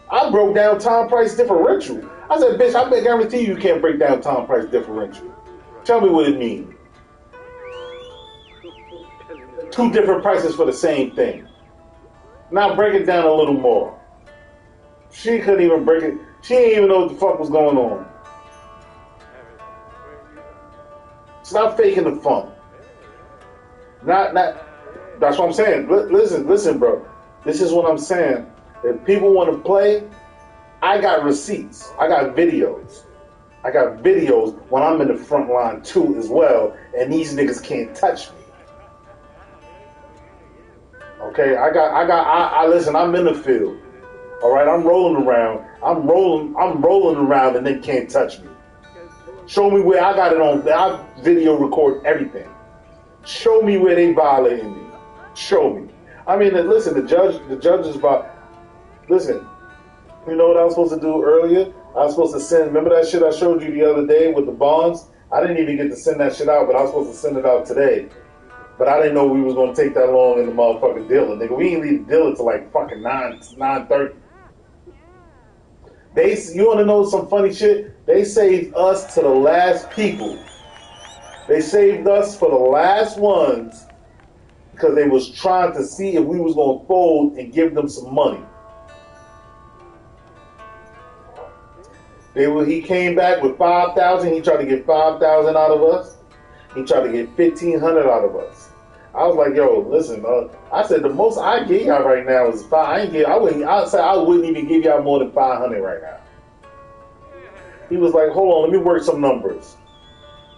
I broke down time price differential. I said, bitch, I guarantee you can't break down time price differential. Tell me what it means. Two different prices for the same thing. Now break it down a little more. She couldn't even break it. She didn't even know what the fuck was going on. Stop faking the funk. Not. That's what I'm saying. Listen, bro. This is what I'm saying. If people want to play, I got receipts. I got videos. I got videos when I'm in the front line too as well, and these niggas can't touch me. Okay, I listen, I'm in the field. All right, I'm rolling around. I'm rolling around and they can't touch me. Show me where I got it on. I video record everything. Show me where they violating me. Show me. I mean, listen, the judge is about, listen, you know what I was supposed to do earlier? I was supposed to send, remember that shit I showed you the other day with the bonds? I didn't even get to send that shit out, but I was supposed to send it out today. But I didn't know we was going to take that long in the motherfucking dealer. Nigga, we ain't leave the dealer till like fucking 9:30. You want to know some funny shit? They saved us to the last people. They saved us for the last ones because they was trying to see if we was going to fold and give them some money. He came back with 5,000. He tried to get 5,000 out of us. He tried to get 1,500 out of us. I was like, yo, listen, I said the most I give y'all right now is 5. I wouldn't even give y'all more than 500 right now. He was like, hold on, let me work some numbers.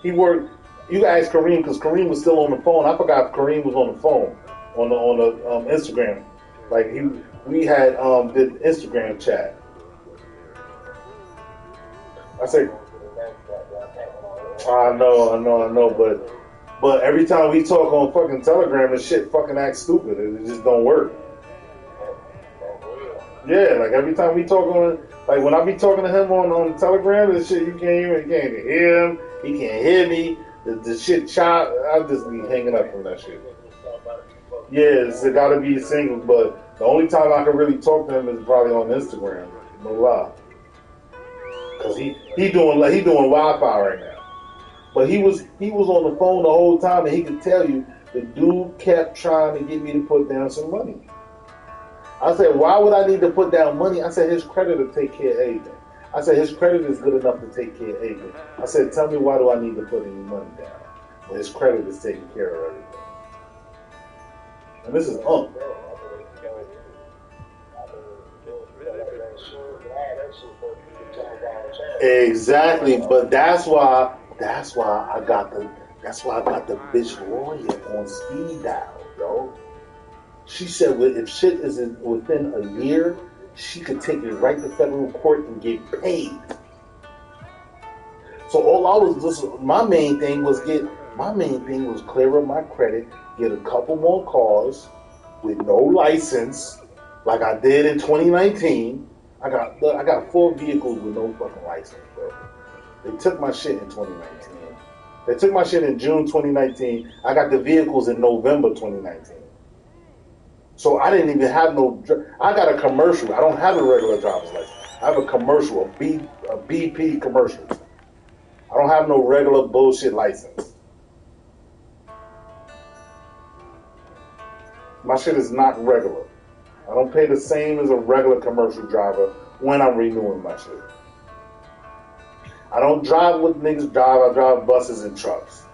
He worked. You can ask Kareem because Kareem was still on the phone. I forgot if Kareem was on the phone on the Instagram. Like we had did Instagram chat. I said, I know, but every time we talk on fucking Telegram, this shit fucking acts stupid. It just don't work. Yeah, like every time we talk on, like when I be talking to him on Telegram, this shit you can't even hear him. He can't hear me. The shit chop. I just be hanging up from that shit. Yeah, it's gotta be single, but the only time I can really talk to him is probably on Instagram. No lie. Cause he doing Wi-Fi right now. But he was on the phone the whole time, and he could tell you the dude kept trying to get me to put down some money. I said, why would I need to put down money? I said, his credit will take care of everything. I said, his credit is good enough to take care of everything. I said, tell me why do I need to put any money down when his credit is taking care of everything. And this is Exactly, but that's why I got the bitch lawyer on speed dial, yo. She said if shit is within a year, she could take it right to federal court and get paid. So my main thing was clear up my credit, get a couple more cars with no license, like I did in 2019. I got 4 vehicles with no fucking license, bro. They took my shit in 2019. They took my shit in June 2019. I got the vehicles in November 2019. So I didn't even have I got a commercial. I don't have a regular driver's license. I have a commercial, a BP commercial. I don't have no regular bullshit license. My shit is not regular. I don't pay the same as a regular commercial driver when I'm renewing my shit. I don't drive what niggas drive. I drive buses and trucks.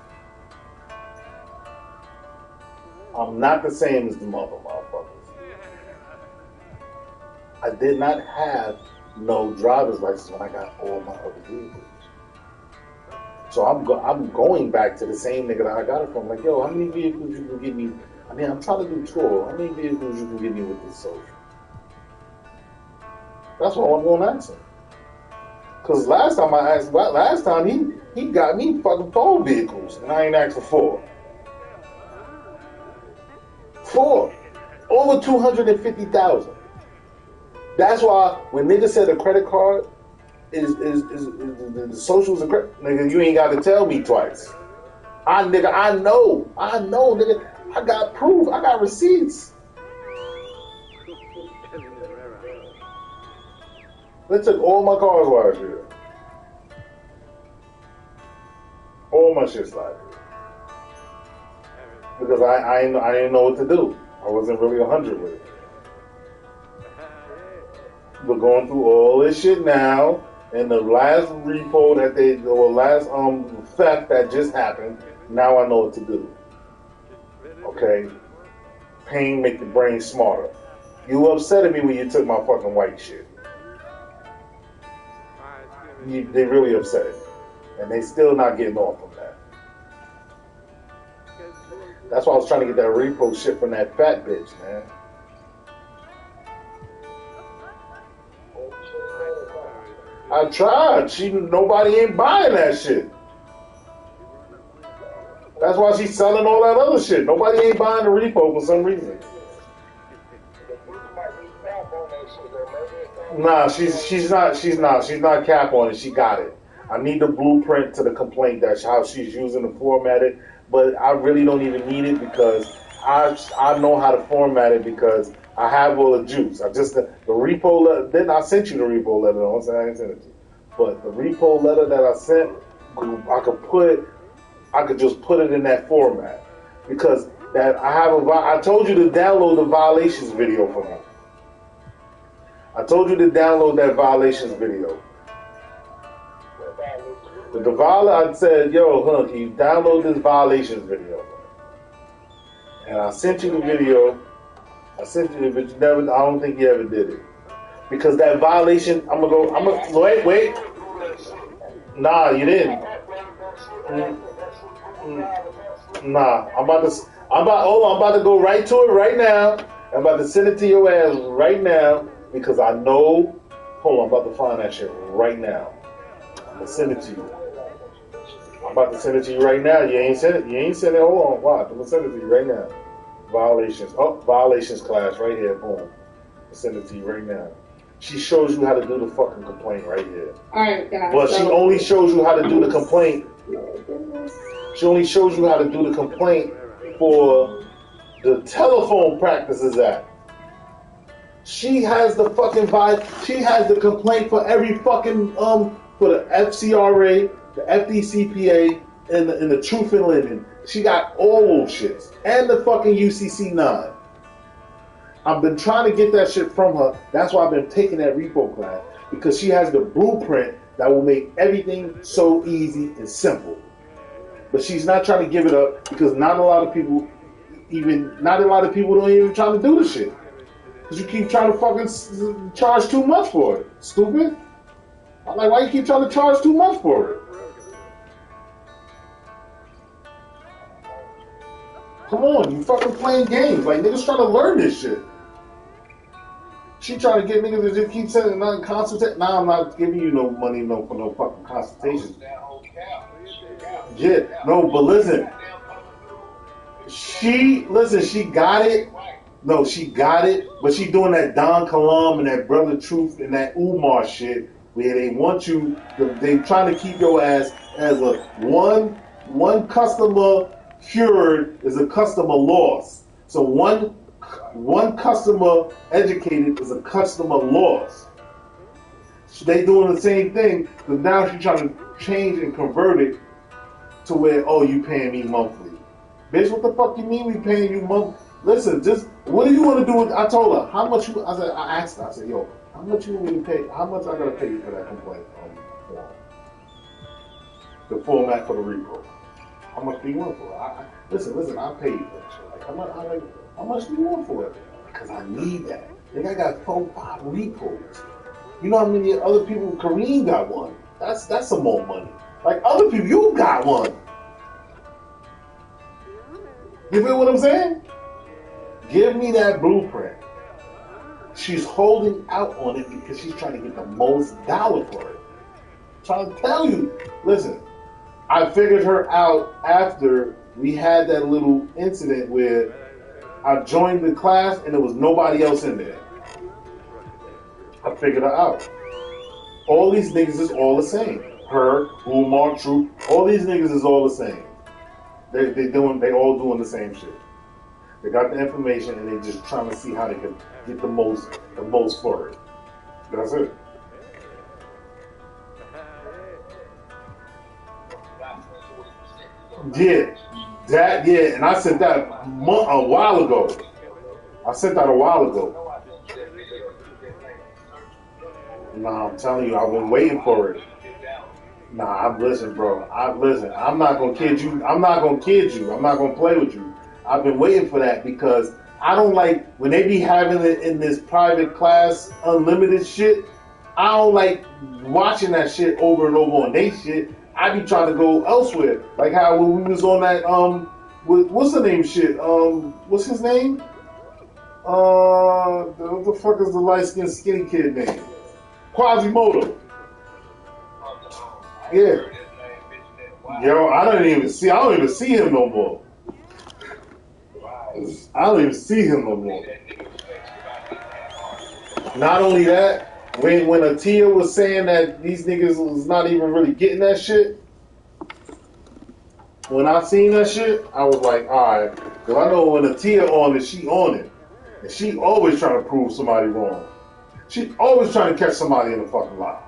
I'm not the same as the motherfuckers. I did not have no driver's license when I got all my other vehicles. So I'm going back to the same nigga that I got it from. Like, yo, how many vehicles you can give me? I mean, I'm trying to do tour. How many vehicles you can give me with this social? That's what I'm going to ask him. Because last time he got me fucking 4 vehicles, and I ain't asked for 4. 4. Over 250,000. That's why when niggas said a credit card is the socials and credit, nigga, you ain't got to tell me twice. I know, nigga. I got proof. I got receipts. They took all my cars last year. All my shit slide. Because I didn't know what to do. I wasn't really 100 with it. But going through all this shit now, and the last repo that last theft that just happened, now I know what to do. Okay? Pain make the brain smarter. You upset at me when you took my fucking white shit. They really upset me. And they still not getting off of that. That's why I was trying to get that repo shit from that fat bitch, man. I tried. Nobody ain't buying that shit. That's why she's selling all that other shit. Nobody ain't buying the repo for some reason. Nah, she's not cap on it. She got it. I need the blueprint to the complaint. That's how she's using to format it. But I really don't even need it because I know how to format it because I have all the juice. The repo letter. Then I sent you the repo letter. I didn't send it to you. But the repo letter that I sent, I could just put it in that format because I told you to download the violations video for me. I told you to download that violations video. I said, yo, can you download this violations video? And I sent you the video. I sent you, but I don't think you ever did it. Because that violation, wait. Nah, you didn't. Nah, I'm about to go right to it right now. I'm about to send it to your ass right now because I know. Hold on, I'm about to find that shit right now. I'm gonna send it to you. I'm about to send it to you right now. You ain't sent it. Hold on, watch. I'm gonna send it to you right now. Violations. Oh, violations class right here. Boom. I'll send it to you right now. She shows you how to do the fucking complaint right here. Alright, guys. But she only shows you how to do the complaint. She only shows you how to do the complaint for the Telephone Practices Act. She has the fucking she has the complaint for every fucking for the FCRA, the FDCPA, and the Truth in Lending. She got all those shits. And the fucking UCC9. I've been trying to get that shit from her. That's why I've been taking that repo class. Because she has the blueprint that will make everything so easy and simple. But she's not trying to give it up because not a lot of people don't even try to do the shit. Because you keep trying to fucking charge too much for it. Stupid. I'm like, why you keep trying to charge too much for it? Come on, you fucking playing games. Like, niggas trying to learn this shit. She trying to get niggas to just keep saying nothing consultation. Nah, I'm not giving you no money for no fucking consultation. Yeah, no, but listen. She got it. No, she got it. But she doing that Don Kalam and that Brother Truth and that Umar shit where they want you, they trying to keep your ass as a one customer cured is a customer loss. So one customer educated is a customer loss. So they doing the same thing, but now she's trying to change and convert it to where, oh, you paying me monthly. Bitch, what the fuck you mean we paying you monthly? Listen, just, what do you want to do with, I told her, how much you, I asked her, I said, yo, how much you want me to pay, how much I gotta pay you for that complaint form? The format for the repo. How much do you want for it? Listen, I'll pay you for that shit. Like, how much do you want for it? Because I need that. Like, I got 4-5 repos. You know how many other people, Kareem got one. That's some more money. Like, other people, you got one. You feel what I'm saying? Give me that blueprint. She's holding out on it because she's trying to get the most dollar for it. I'm trying to tell you. Listen, I figured her out after we had that little incident where I joined the class and there was nobody else in there. I figured it out. All these niggas is all the same. Her, Umar, Troop, all these niggas is all the same. They all doing the same shit. They got the information and they just trying to see how they can get the most for it. That's it. Yeah, and I sent that a while ago. Nah, I'm telling you, I've been waiting for it. Nah, listen, bro. I'm not gonna kid you. I'm not gonna play with you. I've been waiting for that because I don't like when they be having it in this private class, unlimited shit. I don't like watching that shit over and over on they shit. I be trying to go elsewhere. Like how when we was on that what's the name shit? What's his name? What the fuck is the light skinned skinny kid name? Quasimodo. Yeah. Yo, I don't even see him no more. Not only that, when Atia was saying that these niggas was not even really getting that shit, when I seen that shit, I was like, alright. Because I know when Atia on it, she on it. And she always trying to prove somebody wrong. She always trying to catch somebody in the fucking lie.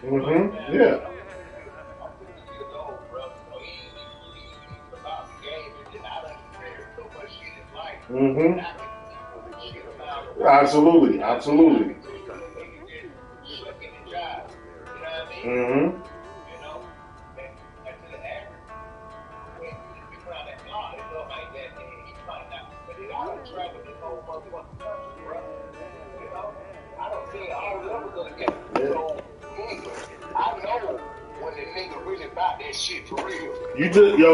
Mm-hmm. Yeah. Mm-hmm. Absolutely. Mm-hmm.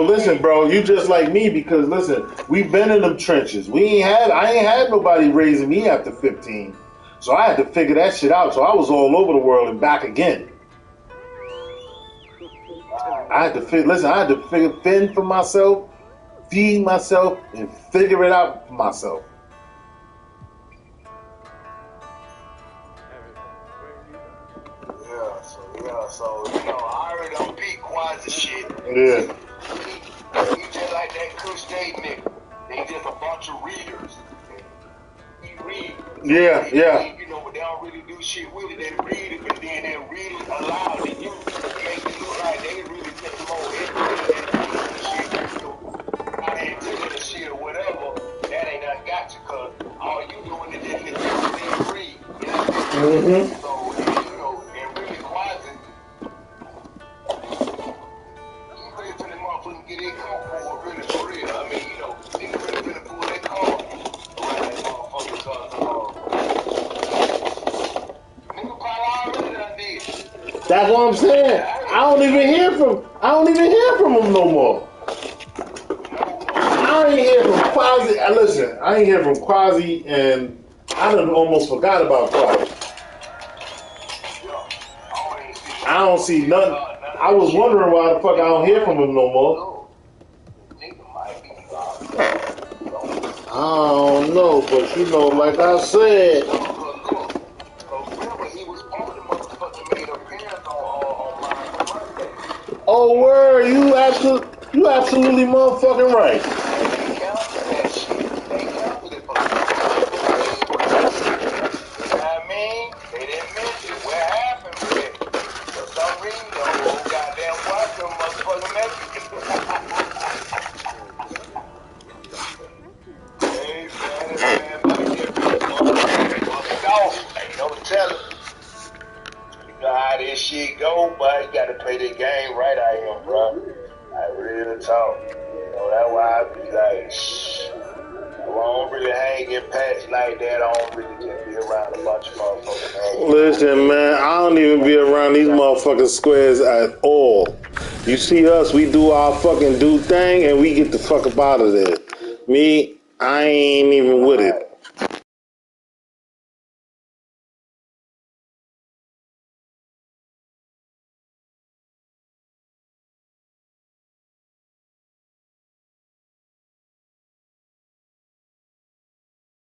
Listen, bro. You just like me because listen, we've been in them trenches. I ain't had nobody raising me after 15, so I had to figure that shit out. So I was all over the world and back again. I had to fend for myself, feed myself, and figure it out for myself. So I already done beat Quasi shit. Yeah. He just like that Kush Day nigga. They just a bunch of readers. He read. Yeah. They don't really do shit with it. They read it, but then they read it aloud to you. Make it look like they really just more educated than shit. How they into the shit or whatever, that ain't nothing got you, cause all you doing is just listen to read. You know what I mean? Mm-hmm. So, and really Quasi, you really for the motherfuckers get their car for really for real. I mean, they really pull their car around that motherfucker, cause, nigga probably already done did. That's what I'm saying. I don't even hear from him no more. I ain't hear from Quasi. Listen, I ain't hear from Quasi, and I done almost forgot about Quasi. I don't see nothing. I was wondering why the fuck I don't hear from him no more. I don't know, but like I said. Oh, word, you absolutely motherfucking right. They didn't mention what happened with it. For some reason, the whole goddamn watch them motherfucking Mexicans. Hey, man, ain't no telling. You know how this shit go, but you gotta play the game right out here, bro. I real talk. That's why I be like, shh. I don't really hang in patch like that. I don't really just be around a bunch of motherfuckers. Listen, man, I don't even be around these motherfucking squares at all. You see us, we do our fucking thing, and we get the fuck up out of there. Me, I ain't even with it.